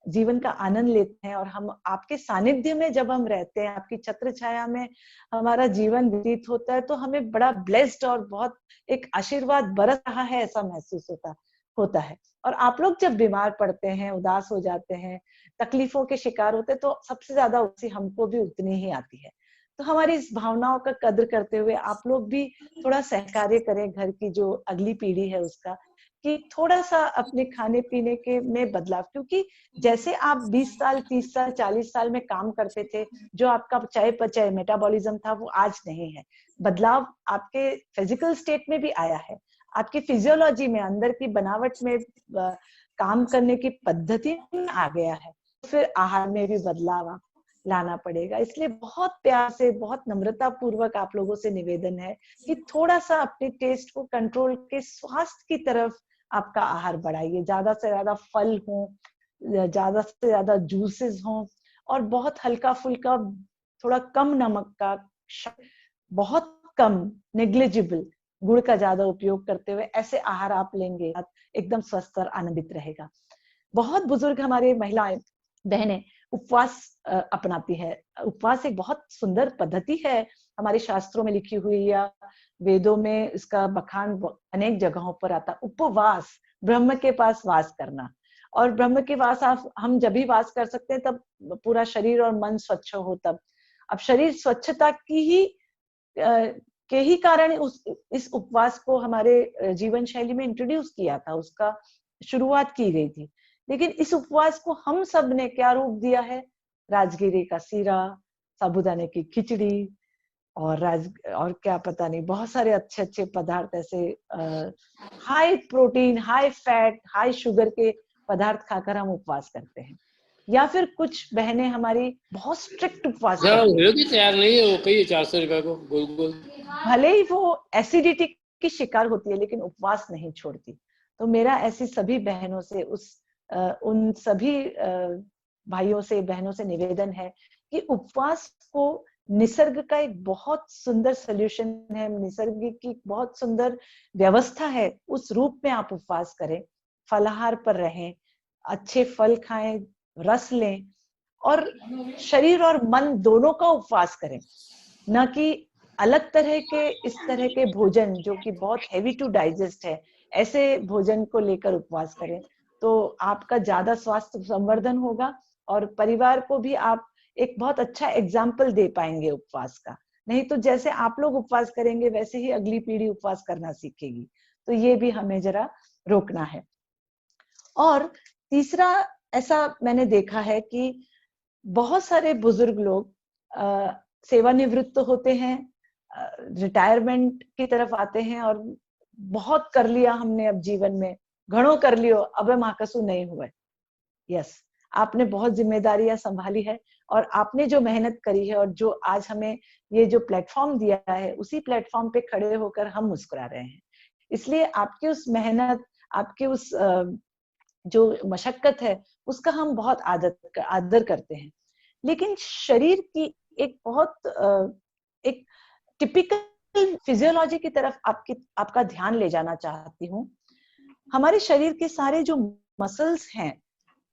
जीवन का आनंद लेते हैं, और हम आपके सानिध्य में जब हम रहते हैं, आपकी छत्र छाया में हमारा जीवन व्यतीत होता है, तो हमें बड़ा ब्लेस्ड और बहुत एक आशीर्वाद बरस रहा है ऐसा महसूस होता है। और आप लोग जब बीमार पड़ते हैं, उदास हो जाते हैं, तकलीफों के शिकार होते हैं, तो सबसे ज्यादा उसी हमको भी उतनी ही आती है। तो हमारी इस भावनाओं का कद्र करते हुए आप लोग भी थोड़ा सहकार्य करें घर की जो अगली पीढ़ी है उसका, कि थोड़ा सा अपने खाने पीने के में बदलाव, क्योंकि जैसे आप 20 साल 30 साल 40 साल में काम करते थे, जो आपका चयापचय मेटाबॉलिज्म था वो आज नहीं है। बदलाव आपके फिजिकल स्टेट में भी आया है, आपकी फिजियोलॉजी में, अंदर की बनावट में, काम करने की पद्धति में आ गया है। फिर आहार में भी बदलाव लाना पड़ेगा। इसलिए बहुत प्यार से, बहुत नम्रता पूर्वक आप लोगों से निवेदन है कि थोड़ा सा अपने टेस्ट को कंट्रोल के स्वास्थ्य की तरफ आपका आहार बढ़ाइए। ज्यादा से ज्यादा फल हो, ज्यादा से ज्यादा जूसेस हो, और बहुत हल्का फुल्का, थोड़ा कम नमक का, बहुत कम नेग्लिजिबल गुड़ का ज्यादा उपयोग करते हुए ऐसे आहार आप लेंगे, एकदम स्वस्थ और आनंदित रहेगा। बहुत बुजुर्ग हमारे महिलाएं बहनें उपवास अपनाती है। उपवास एक बहुत सुंदर पद्धति है, हमारे शास्त्रों में लिखी हुई या वेदों में इसका बखान अनेक जगहों पर आता। उपवास, ब्रह्म के पास वास करना, और ब्रह्म के पास हम जब भी वास कर सकते हैं तब पूरा शरीर और मन स्वच्छ हो तब। अब शरीर स्वच्छता की ही के ही कारण इस उपवास को हमारे जीवन शैली में इंट्रोड्यूस किया था, उसका शुरुआत की गई थी। लेकिन इस उपवास को हम सब ने क्या रूप दिया है? राजगिरी का सीरा, साबूदाने की खिचड़ी, और क्या पता नहीं, बहुत सारे अच्छे अच्छे पदार्थ ऐसे high protein, high fat, high sugar के पदार्थ खाकर हम उपवास करते हैं। या फिर कुछ बहनें हमारी बहुत स्ट्रिक्ट उपवास करती हैं, तैयार नहीं है वो, कहिए 400 रुपए को गोल गोल, भले ही वो एसिडिटी की शिकार होती है लेकिन उपवास नहीं छोड़ती। तो मेरा ऐसी सभी बहनों से, उन सभी भाइयों से, बहनों से निवेदन है कि उपवास को निसर्ग का एक बहुत सुंदर सॉल्यूशन है, निसर्ग की बहुत सुंदर व्यवस्था है, उस रूप में आप उपवास करें। फलाहार पर रहें, अच्छे फल खाएं, रस लें, और शरीर और मन दोनों का उपवास करें, न कि अलग तरह के इस तरह के भोजन जो कि बहुत हेवी टू डाइजेस्ट है, ऐसे भोजन को लेकर उपवास करें। तो आपका ज्यादा स्वास्थ्य संवर्धन होगा और परिवार को भी आप एक बहुत अच्छा एग्जाम्पल दे पाएंगे उपवास का। नहीं तो जैसे आप लोग उपवास करेंगे वैसे ही अगली पीढ़ी उपवास करना सीखेगी। तो ये भी हमें जरा रोकना है। और तीसरा, ऐसा मैंने देखा है कि बहुत सारे बुजुर्ग लोग सेवानिवृत्त होते हैं, रिटायरमेंट की तरफ आते हैं, और बहुत कर लिया हमने अब जीवन में, घणो कर लियो अब महाकसू नहीं हुए। यस, आपने बहुत जिम्मेदारियां संभाली है और आपने जो मेहनत करी है और जो आज हमें ये जो प्लेटफॉर्म दिया है, उसी प्लेटफॉर्म पे खड़े होकर हम मुस्कुरा रहे हैं। इसलिए आपकी उस मेहनत, आपके उस जो मशक्कत है, उसका हम बहुत आदर करते हैं। लेकिन शरीर की एक बहुत एक टिपिकल फिजियोलॉजी की तरफ आपका ध्यान ले जाना चाहती हूँ। हमारे शरीर के सारे जो मसल्स हैं,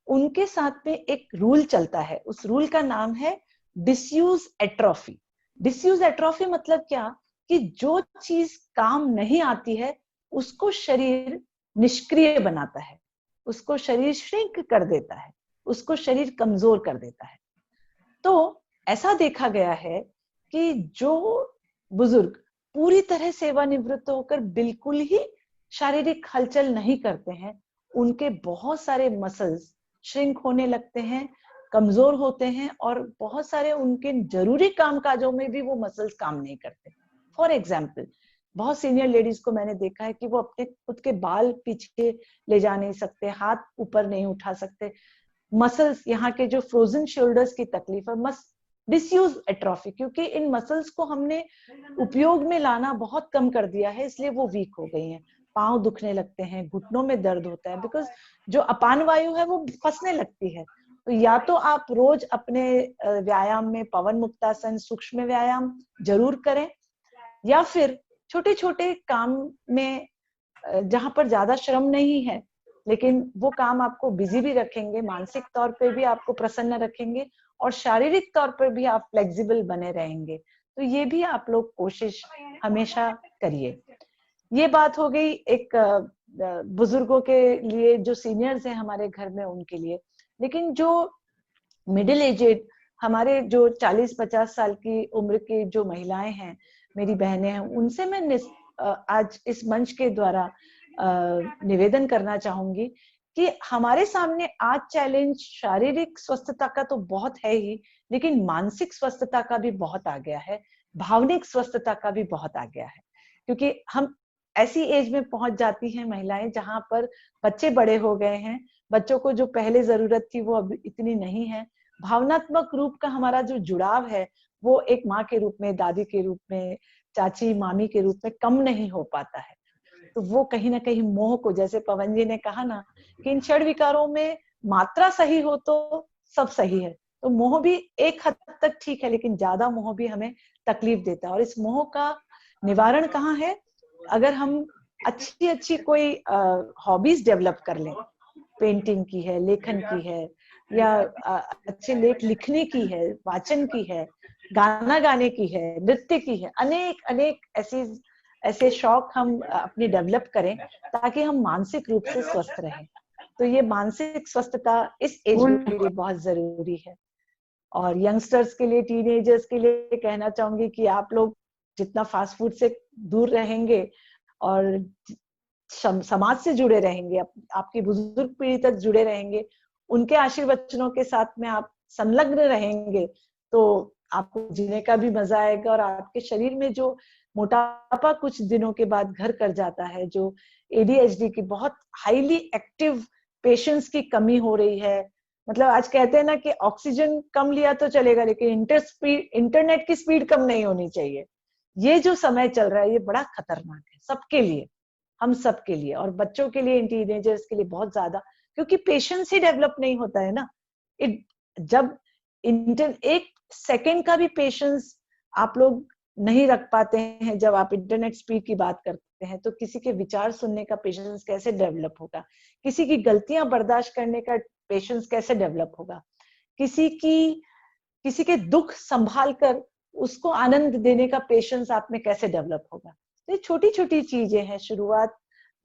उनके साथ में एक रूल चलता है। उस रूल का नाम है डिसयूज एट्रोफी। डिसयूज एट्रोफी मतलब क्या? कि जो चीज काम नहीं आती है उसको शरीर निष्क्रिय बनाता है, उसको शरीर श्रिंक कर देता है, उसको शरीर कमजोर कर देता है। तो ऐसा देखा गया है कि जो बुजुर्ग पूरी तरह सेवानिवृत्त होकर बिल्कुल ही शारीरिक हलचल नहीं करते हैं, उनके बहुत सारे मसल्स श्रिंक होने लगते हैं, कमजोर होते हैं, और बहुत सारे उनके जरूरी कामकाजों में भी वो मसल्स काम नहीं करते। फॉर एग्जाम्पल, बहुत सीनियर लेडीज को मैंने देखा है कि वो अपने खुद के बाल पीछे ले जा नहीं सकते, हाथ ऊपर नहीं उठा सकते, मसल्स, यहाँ के जो फ्रोजन शोल्डर्स की तकलीफ है, डिसयूज एट्रोफी, क्योंकि इन मसल्स को हमने उपयोग में लाना बहुत कम कर दिया है, इसलिए वो वीक हो गई हैं। पांव दुखने लगते हैं, घुटनों में दर्द होता है, बिकॉज जो अपान वायु है वो फंसने लगती है। तो या तो आप रोज अपने व्यायाम में पवन मुक्तासन, सूक्ष्म व्यायाम जरूर करें, या फिर छोटे छोटे काम में जहां पर ज्यादा श्रम नहीं है लेकिन वो काम आपको बिजी भी रखेंगे, मानसिक तौर पे भी आपको प्रसन्न रखेंगे और शारीरिक तौर पर भी आप फ्लेक्सिबल बने रहेंगे। तो ये भी आप लोग कोशिश हमेशा करिए। ये बात हो गई एक बुजुर्गों के लिए, जो सीनियर्स हैं हमारे घर में, उनके लिए। लेकिन जो मिडिल एजेड हमारे जो 40-50 साल की उम्र की जो महिलाएं हैं, मेरी बहनें हैं, उनसे मैं आज इस मंच के द्वारा निवेदन करना चाहूंगी कि हमारे सामने आज चैलेंज शारीरिक स्वस्थता का तो बहुत है ही, लेकिन मानसिक स्वस्थता का भी बहुत आ गया है, भावनिक स्वस्थता का भी बहुत आ गया है। क्योंकि हम ऐसी एज में पहुंच जाती हैं महिलाएं जहां पर बच्चे बड़े हो गए हैं, बच्चों को जो पहले जरूरत थी वो अब इतनी नहीं है, भावनात्मक रूप का हमारा जो जुड़ाव है वो एक माँ के रूप में, दादी के रूप में, चाची मामी के रूप में कम नहीं हो पाता है। तो वो कहीं ना कहीं मोह को, जैसे पवन जी ने कहा ना कि इन षड विकारों में मात्रा सही हो तो सब सही है, तो मोह भी एक हद तक ठीक है, लेकिन ज्यादा मोह भी हमें तकलीफ देता है। और इस मोह का निवारण कहाँ है? अगर हम अच्छी अच्छी कोई हॉबीज डेवलप कर लें, पेंटिंग की है, लेखन की है, या अच्छे लेख लिखने की है, वाचन की है, गाना गाने की है, नृत्य की है, अनेक अनेक ऐसे शौक हम अपने डेवलप करें ताकि हम मानसिक रूप से स्वस्थ रहें। तो ये मानसिक स्वस्थता इस एज ग्रुप के लिए बहुत जरूरी है। और यंगस्टर्स के लिए, टीनेजर्स के लिए कहना चाहूंगी कि आप लोग जितना फास्ट फूड से दूर रहेंगे और समाज से जुड़े रहेंगे, आपकी बुजुर्ग पीढ़ी तक जुड़े रहेंगे, उनके आशीर्वचनों के साथ में आप संलग्न रहेंगे, तो आपको जीने का भी मजा आएगा। और आपके शरीर में जो मोटापा कुछ दिनों के बाद घर कर जाता है, जो ADHD की बहुत हाईली एक्टिव पेशेंट्स की कमी हो रही है, मतलब आज कहते हैं ना कि ऑक्सीजन कम लिया तो चलेगा, लेकिन इंटरनेट की स्पीड कम नहीं होनी चाहिए। ये जो समय चल रहा है ये बड़ा खतरनाक है सबके लिए, हम सबके लिए, और बच्चों के लिए, टीनेजर्स के लिए बहुत ज्यादा, क्योंकि पेशेंस ही डेवलप नहीं होता है ना। जब एक सेकंड का भी पेशेंस आप लोग नहीं रख पाते हैं, जब आप इंटरनेट स्पीड की बात करते हैं, तो किसी के विचार सुनने का पेशेंस कैसे डेवलप होगा? किसी की गलतियां बर्दाश्त करने का पेशेंस कैसे डेवलप होगा? किसी के दुख संभाल कर उसको आनंद देने का पेशेंस आप में कैसे डेवलप होगा? तो ये छोटी छोटी चीजें हैं। शुरुआत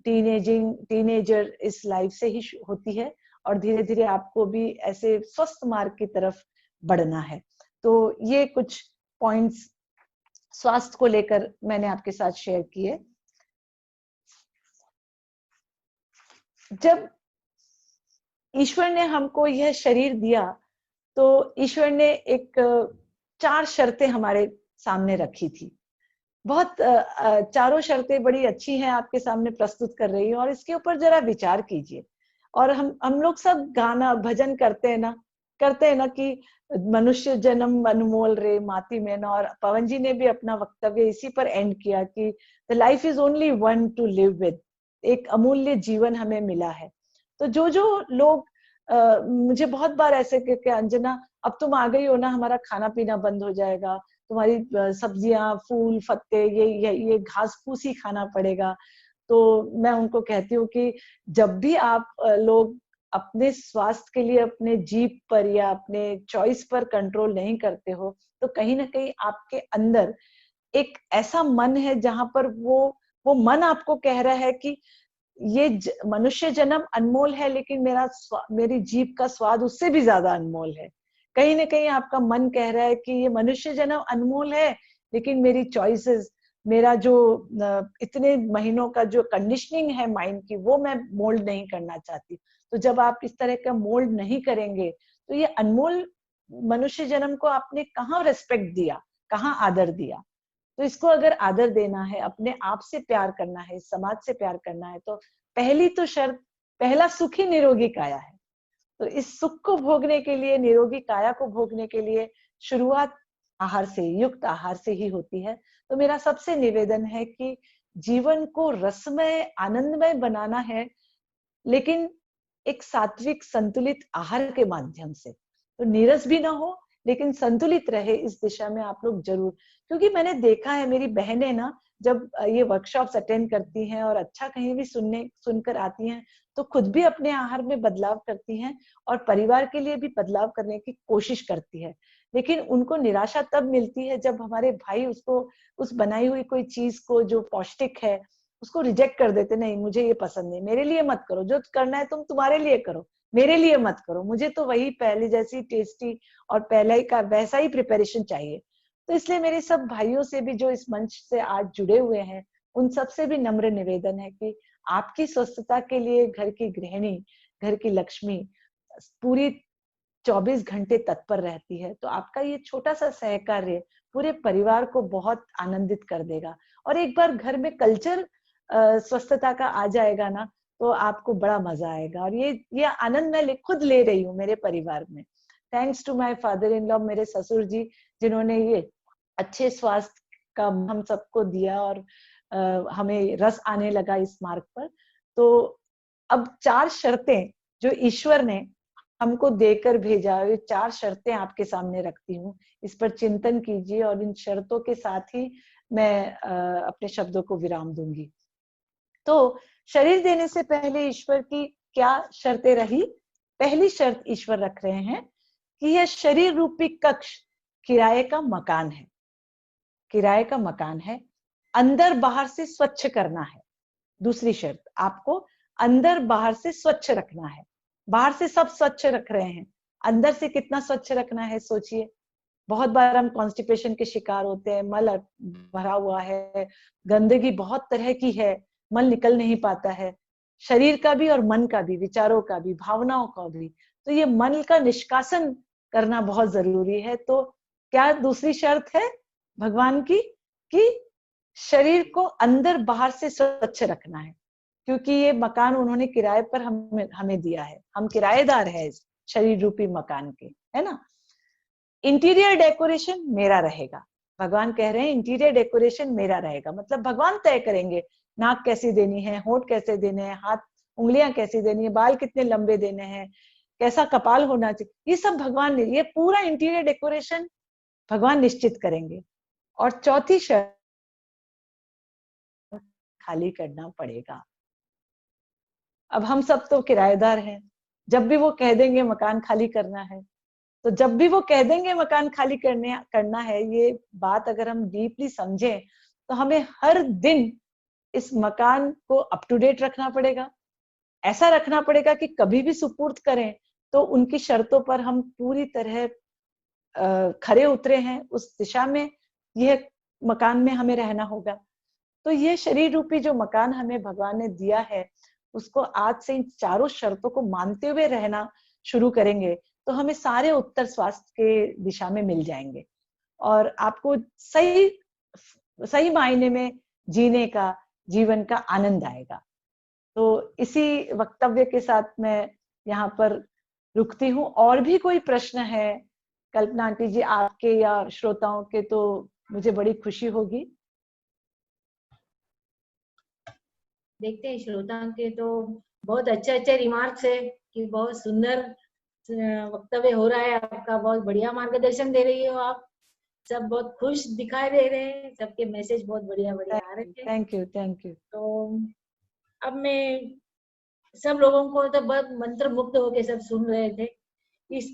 टीनेजर इस लाइफ से ही होती है, और धीरे धीरे आपको भी ऐसे स्वस्थ मार्ग की तरफ बढ़ना है। तो ये कुछ पॉइंट्स स्वास्थ्य को लेकर मैंने आपके साथ शेयर किए। जब ईश्वर ने हमको यह शरीर दिया, तो ईश्वर ने एक 4 शर्तें हमारे सामने रखी थी। बहुत चारों शर्तें बड़ी अच्छी हैं, आपके सामने प्रस्तुत कर रही हूँ, और इसके ऊपर जरा विचार कीजिए। और हम लोग सब गाना भजन करते हैं ना कि मनुष्य जन्म अनमोल रे माती में, और पवन जी ने भी अपना वक्तव्य इसी पर एंड किया कि the life is only one two live with, एक अमूल्य जीवन हमें मिला है। तो जो लोग मुझे बहुत बार ऐसे कहते हैं, अंजना अब तुम आ गई हो ना, हमारा खाना पीना बंद हो जाएगा, तुम्हारी सब्जियां, फूल, पत्ते, ये घास फूस ही खाना पड़ेगा। तो मैं उनको कहती हूँ कि जब भी आप लोग अपने स्वास्थ्य के लिए अपने जीभ पर या अपने चॉइस पर कंट्रोल नहीं करते हो, तो कहीं ना कहीं आपके अंदर एक ऐसा मन है जहां पर वो मन आपको कह रहा है कि ये मनुष्य जन्म अनमोल है, लेकिन मेरी जीभ का स्वाद उससे भी ज्यादा अनमोल है। कहीं ना कहीं आपका मन कह रहा है कि ये मनुष्य जन्म अनमोल है, लेकिन मेरी चॉइसेस, मेरा जो इतने महीनों का जो कंडीशनिंग है माइंड की, वो मैं मोल्ड नहीं करना चाहती। तो जब आप इस तरह का मोल्ड नहीं करेंगे, तो ये अनमोल मनुष्य जन्म को आपने कहाँ रेस्पेक्ट दिया, कहाँ आदर दिया? तो इसको अगर आदर देना है, अपने आप से प्यार करना है, समाज से प्यार करना है, तो पहली तो शर्त, पहला सुख ही निरोगी काया है। तो इस सुख को भोगने के लिए, निरोगी काया को भोगने के लिए शुरुआत आहार से, युक्त आहार से ही होती है। तो मेरा सबसे निवेदन है कि जीवन को रसमय, आनंदमय बनाना है, लेकिन एक सात्विक संतुलित आहार के माध्यम से। तो नीरस भी ना हो, लेकिन संतुलित रहे, इस दिशा में आप लोग जरूर, क्योंकि मैंने देखा है मेरी बहनें ना जब ये वर्कशॉप्स अटेंड करती हैं और अच्छा कहीं भी सुनकर आती हैं, तो खुद भी अपने आहार में बदलाव करती हैं और परिवार के लिए भी बदलाव करने की कोशिश करती है। लेकिन उनको निराशा तब मिलती है जब हमारे भाई उसको, उस बनाई हुई कोई चीज को जो पौष्टिक है, उसको रिजेक्ट कर देते, नहीं मुझे ये पसंद नहीं, मेरे लिए मत करो, जो करना है तुम तुम्हारे लिए करो, मेरे लिए मत करो, मुझे तो वही पहले जैसी टेस्टी और पहले ही का वैसा ही प्रिपरेशन चाहिए। तो इसलिए मेरे सब भाइयों से भी जो इस मंच से आज जुड़े हुए हैं, उन सबसे भी नम्र निवेदन है कि आपकी स्वस्थता के लिए घर की गृहिणी, घर की लक्ष्मी पूरी 24 घंटे तत्पर रहती है। तो आपका ये छोटा सा सहकार्य पूरे परिवार को बहुत आनंदित कर देगा। और एक बार घर में कल्चर स्वस्थता का आ जाएगा ना, तो आपको बड़ा मजा आएगा। और ये आनंद मैं खुद ले रही हूँ मेरे परिवार में। Thanks to my father in law, मेरे ससुर जी, जिन्होंने ये अच्छे स्वास्थ्य का हम सबको दिया और हमें रस आने लगा इस मार्ग पर। तो अब 4 शर्तें जो ईश्वर ने हमको देकर भेजा, ये 4 शर्तें आपके सामने रखती हूँ। इस पर चिंतन कीजिए और इन शर्तों के साथ ही मैं अपने शब्दों को विराम दूंगी। तो शरीर देने से पहले ईश्वर की क्या शर्तें रही? पहली शर्त ईश्वर रख रहे हैं कि यह शरीर रूपी कक्ष किराए का मकान है, किराए का मकान है, अंदर बाहर से स्वच्छ करना है। दूसरी शर्त, आपको अंदर बाहर से स्वच्छ रखना है। बाहर से सब स्वच्छ रख रहे हैं, अंदर से कितना स्वच्छ रखना है सोचिए। बहुत बार हम कॉन्स्टिपेशन के शिकार होते हैं, मल भरा हुआ है, गंदगी बहुत तरह की है, मल निकल नहीं पाता है, शरीर का भी और मन का भी, विचारों का भी, भावनाओं का भी। तो ये मल का निष्कासन करना बहुत जरूरी है। तो क्या दूसरी शर्त है भगवान की कि शरीर को अंदर बाहर से स्वच्छ रखना है, क्योंकि ये मकान उन्होंने किराए पर हमें दिया है, हम किराएदार है इस शरीर रूपी मकान के, है ना। इंटीरियर डेकोरेशन मेरा रहेगा, भगवान कह रहे हैं इंटीरियर डेकोरेशन मेरा रहेगा, मतलब भगवान तय करेंगे नाक कैसी देनी है, होंठ कैसे देने हैं, हाथ उंगलियां कैसी देनी है, बाल कितने लंबे देने हैं, कैसा कपाल होना चाहिए, ये सब भगवान ने, ये पूरा इंटीरियर डेकोरेशन भगवान निश्चित करेंगे। और चौथी शर्त, खाली करना पड़ेगा। अब हम सब तो किराएदार हैं, जब भी वो कह देंगे मकान खाली करना है, तो जब भी वो कह देंगे मकान खाली करना है, ये बात अगर हम डीपली समझें तो हमें हर दिन इस मकान को अप टू डेट रखना पड़ेगा। ऐसा रखना पड़ेगा कि कभी भी सुपुर्द करें तो उनकी शर्तों पर हम पूरी तरह खरे उतरे हैं, उस दिशा में यह मकान में हमें रहना होगा। तो ये शरीर रूपी जो मकान हमें भगवान ने दिया है, उसको आज से इन चारों शर्तों को मानते हुए रहना शुरू करेंगे तो हमें सारे उत्तर स्वास्थ्य के दिशा में मिल जाएंगे और आपको सही मायने में जीने का, जीवन का आनंद आएगा। तो इसी वक्तव्य के साथ मैं यहाँ पर रुकती हूँ। और भी कोई प्रश्न है कल्पना आंटी जी आपके या श्रोताओं के, तो मुझे बड़ी खुशी होगी। देखते हैं श्रोताओं के तो बहुत अच्छे रिमार्क्स है कि बहुत सुंदर वक्तव्य हो रहा है आपका, बहुत बढ़िया मार्गदर्शन दे रही हो आप, सब बहुत खुश दिखाई दे रहे हैं, सबके मैसेज बहुत बढ़िया बढ़िया आ रहे हैं। Thank you, thank you. तो अब मैं सब लोगों को तो बहुत मंत्र मुग्ध होके सब सुन रहे थे इस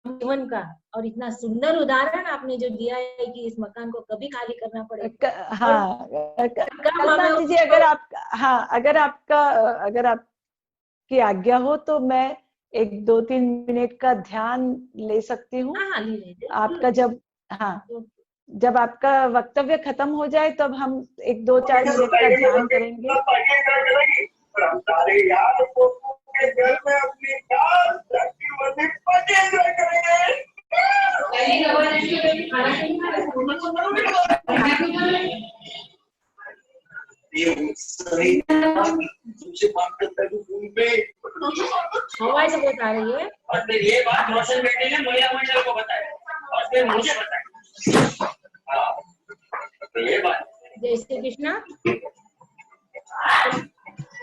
जीवन का, और इतना सुंदर उदाहरण आपने जो दिया है कि इस मकान को कभी खाली करना पड़ेगा। हाँ कल्पना जी, अगर आपकी आज्ञा हो तो मैं 1-2-3 मिनट का ध्यान ले सकती हूँ। आपका जब आपका वक्तव्य खत्म हो जाए तब हम 1-2-4 मिनट का ध्यान करेंगे। आवाज बहुत आ रही है और फिर ये बात रोशन बेटे ने मुलिया मंडल को बताया और फिर मुझे बताया। तो ये बात जय श्री कृष्णा।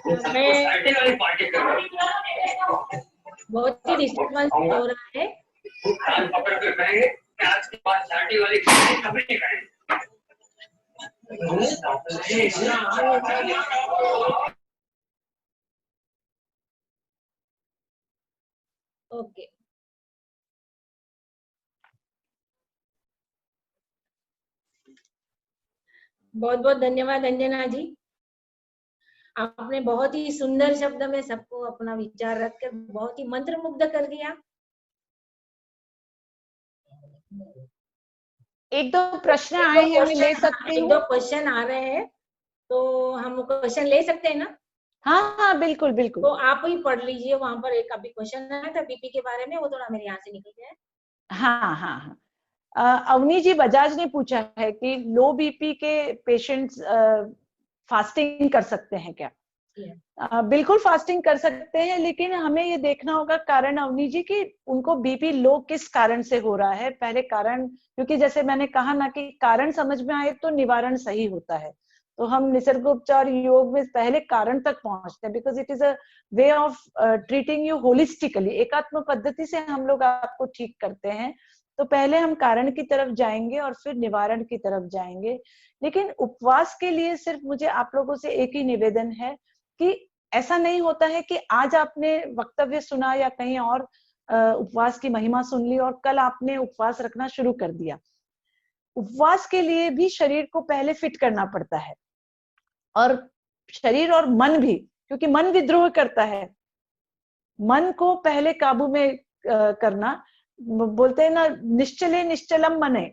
मैं बहुत ही डिस्टर्बेंस हो रहा है, पकड़ कर कहेंगे कि आज के बाद शादी वाली कभी नहीं करेंगे। ओके। बहुत बहुत धन्यवाद अंजना जी। आपने बहुत ही सुंदर शब्द में सबको अपना विचार रखकर बहुत ही मंत्रमुग्ध कर दिया। एक दो प्रश्न आए हैं, मैं ले सकती एक हूँ? दो क्वेश्चन आ रहे हैं, तो हम क्वेश्चन ले सकते हैं ना? हाँ हाँ बिल्कुल बिल्कुल। तो आप ही पढ़ लीजिए, वहां पर एक अभी क्वेश्चन आया था बीपी के बारे में, वो थोड़ा मेरे यहाँ से निकल गया है। हाँ हाँ हाँ। अवनी जी बजाज ने पूछा है कि लो बीपी के पेशेंट्स फास्टिंग कर सकते हैं क्या? बिल्कुल फास्टिंग कर सकते हैं, लेकिन हमें ये देखना होगा कारण अवनी जी कि उनको बीपी लो किस कारण से हो रहा है। पहले कारण, क्योंकि जैसे मैंने कहा ना कि कारण समझ में आए तो निवारण सही होता है। तो हम निसर्गोपचार योग में पहले कारण तक पहुंचते हैं, because it is a way of treating you holistically. एकात्म पद्धति से हम लोग आपको ठीक करते हैं। तो पहले हम कारण की तरफ जाएंगे और फिर निवारण की तरफ जाएंगे। लेकिन उपवास के लिए सिर्फ मुझे आप लोगों से एक ही निवेदन है कि ऐसा नहीं होता है कि आज आपने वक्तव्य सुना या कहीं और उपवास की महिमा सुन ली और कल आपने उपवास रखना शुरू कर दिया। उपवास के लिए भी शरीर को पहले फिट करना पड़ता है, और शरीर और मन भी, क्योंकि मन विद्रोह करता है। मन को पहले काबू में करना, बोलते हैं ना निश्चले निश्चलम मने।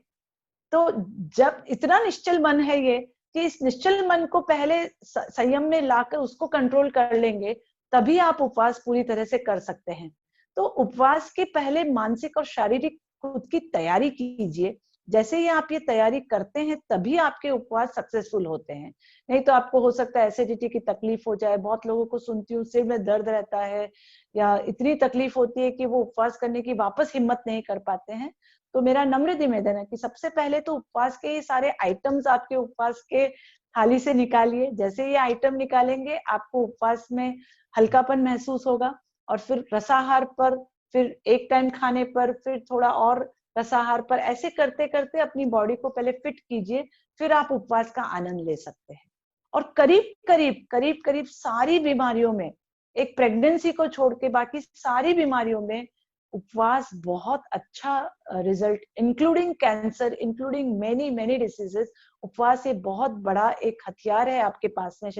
तो जब इतना निश्चल मन है ये कि इस निश्चल मन को पहले संयम में लाकर उसको कंट्रोल कर लेंगे, तभी आप उपवास पूरी तरह से कर सकते हैं। तो उपवास के पहले मानसिक और शारीरिक खुद की तैयारी कीजिए। जैसे ही आप ये तैयारी करते हैं तभी आपके उपवास सक्सेसफुल होते हैं। नहीं तो आपको हो सकता है एसिडिटी की तकलीफ हो जाए। बहुत लोगों को सुनती हूँ सिर में दर्द रहता है या इतनी तकलीफ होती है कि वो उपवास करने की वापस हिम्मत नहीं कर पाते हैं। तो मेरा नम्र निवेदन है कि सबसे पहले तो उपवास के ये सारे आइटम्स आपके उपवास के थाली से निकालिए। जैसे ये आइटम निकालेंगे आपको उपवास में हल्कापन महसूस होगा, और फिर रसाहार पर, फिर एक टाइम खाने पर, फिर थोड़ा और रसाहार पर, ऐसे करते करते अपनी बॉडी को पहले फिट कीजिए, फिर आप उपवास का आनंद ले सकते हैं। और करीब करीब सारी बीमारियों में, एक प्रेगनेंसी को छोड़ के बाकी सारी बीमारियों में उपवास बहुत अच्छा result, including cancer, including many diseases. उपवास ये बहुत बड़ा एक हथियार है आपके पास में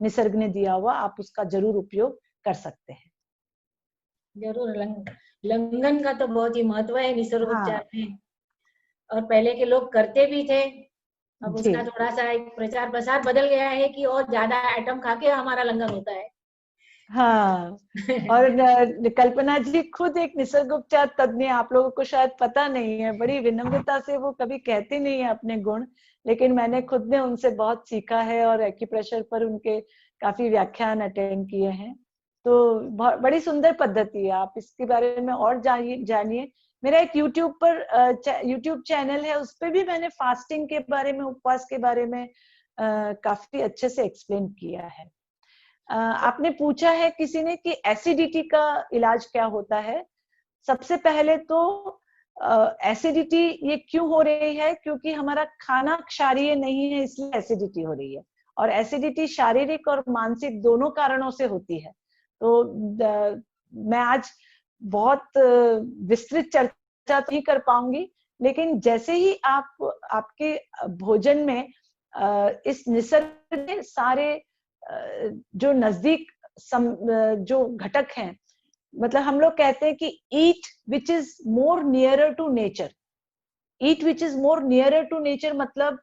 निसर्ग ने दिया हुआ, आप उसका जरूर उपयोग कर सकते हैं। जरूर, लंघन का तो बहुत ही महत्व है निसर्गोपचार में, और पहले के लोग करते भी थे। अब उसका थोड़ा सा एक प्रचार प्रसार बदल गया है कि और ज्यादा आइटम खा के हमारा लंघन होता है। हाँ, और कल्पना जी खुद एक निसर्गोपचार तज्ञ, आप लोगों को शायद पता नहीं है, बड़ी विनम्रता से वो कभी कहते नहीं है अपने गुण, लेकिन मैंने खुद ने उनसे बहुत सीखा है और एक्यूप्रेशर पर उनके काफी व्याख्यान अटेंड किए हैं। तो बड़ी सुंदर पद्धति है, आप इसके बारे में और जानिए। मेरा एक यूट्यूब चैनल है, उस पर भी मैंने फास्टिंग के बारे में, उपवास के बारे में काफी अच्छे से एक्सप्लेन किया है। आपने पूछा है किसी ने कि एसिडिटी का इलाज क्या होता है। सबसे पहले तो एसिडिटी ये क्यों हो रही है, क्योंकि हमारा खाना क्षारीय नहीं है, इसलिए एसिडिटी हो रही है। और एसिडिटी शारीरिक और मानसिक दोनों कारणों से होती है। तो मैं आज बहुत विस्तृत चर्चा नहीं कर पाऊंगी, लेकिन जैसे ही आपके भोजन में इस निसर्ग के सारे जो नजदीक जो घटक हैं, मतलब हम लोग कहते हैं कि eat which is more nearer to nature. Eat which is more nearer to nature मतलब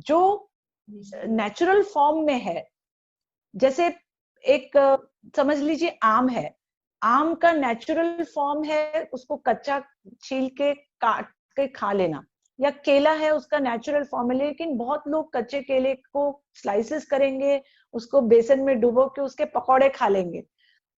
जो नेचुरल फॉर्म में है। जैसे एक समझ लीजिए आम है, आम का नेचुरल फॉर्म है उसको कच्चा छील के काट के खा लेना, या केला है उसका नेचुरल फॉर्म है। लेकिन बहुत लोग कच्चे केले को स्लाइसेस करेंगे, उसको बेसन में डुबो के उसके पकौड़े खा लेंगे।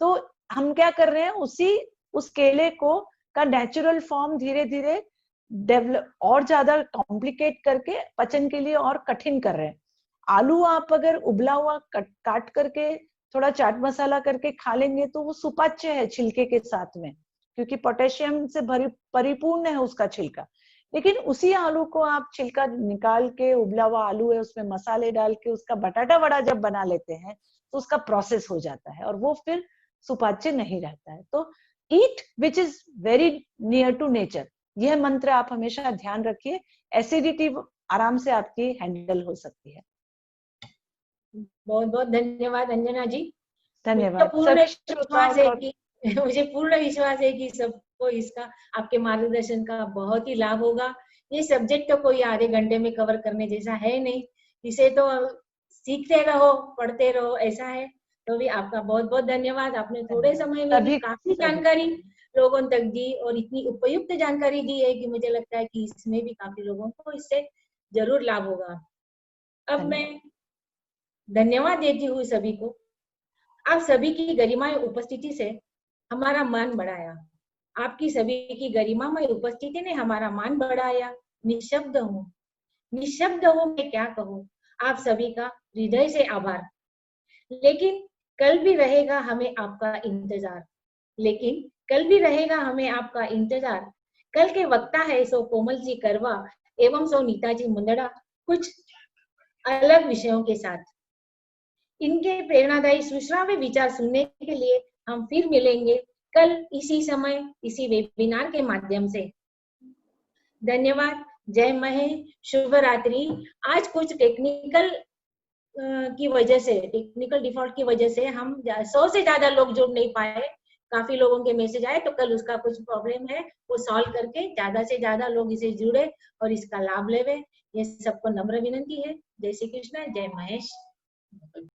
तो हम क्या कर रहे हैं, उस केले को का नेचुरल फॉर्म धीरे धीरे डेवलप और ज्यादा कॉम्प्लिकेट करके पचन के लिए और कठिन कर रहे हैं। आलू आप अगर उबला हुआ काट करके थोड़ा चाट मसाला करके खा लेंगे तो वो सुपाच्य है छिलके के साथ में, क्योंकि पोटेशियम से परिपूर्ण है उसका छिलका। लेकिन उसी आलू को आप छिलका निकाल के, उबला हुआ आलू है उसमें मसाले डाल के उसका बटाटा वड़ा जब बना लेते हैं तो उसका प्रोसेस हो जाता है और वो फिर सुपाच्य नहीं रहता है। तो eat which is very near to nature, यह मंत्र आप हमेशा ध्यान रखिए। एसिडिटी आराम से आपकी हैंडल हो सकती है। बहुत बहुत धन्यवाद अंजना जी। धन्यवाद। पूर्ण सभी विश्वास है श्रोताओं कि मुझे पूर्ण विश्वास है कि सबको इसका आपके मार्गदर्शन का बहुत ही लाभ होगा। ये सब्जेक्ट तो कोई आधे घंटे में कवर करने जैसा है नहीं, इसे तो सीखते रहो, पढ़ते रहो, ऐसा है। तो भी आपका बहुत बहुत धन्यवाद। आपने थोड़े समय में भी काफी जानकारी लोगों तक दी और इतनी उपयुक्त जानकारी दी है कि मुझे लगता है कि इसमें भी काफी लोगों को इससे जरूर लाभ होगा। अब मैं धन्यवाद देती हूँ सभी को। आप सभी की गरिमामय उपस्थिति से हमारा मान बढ़ाया। आपकी सभी की गरिमामय उपस्थिति ने हमारा मान बढ़ाया। निशब्द हूँ, निशब्द हूँ, मैं क्या कहूँ। आप सभी का हृदय से आभार। लेकिन कल भी रहेगा हमें आपका इंतजार, लेकिन कल भी रहेगा हमें आपका इंतजार। कल के वक्ता है सो कोमल जी करवा एवं सो नीताजी मुंदड़ा, कुछ अलग विषयों के साथ। इनके प्रेरणादायी सुश्राव्य विचार सुनने के लिए हम फिर मिलेंगे कल इसी समय इसी वेबिनार के माध्यम से। धन्यवाद। जय महेश, शुभ रात्रि। आज कुछ टेक्निकल की वजह से, टेक्निकल डिफॉल्ट की वजह से हम 100 से ज्यादा लोग जुड़ नहीं पाए। काफी लोगों के मैसेज आए, तो कल उसका कुछ प्रॉब्लम है, वो सॉल्व करके ज्यादा से ज्यादा लोग इसे जुड़े और इसका लाभ लेवे, ये सबको नम्र विनंती है। जय श्री कृष्ण, जय महेश।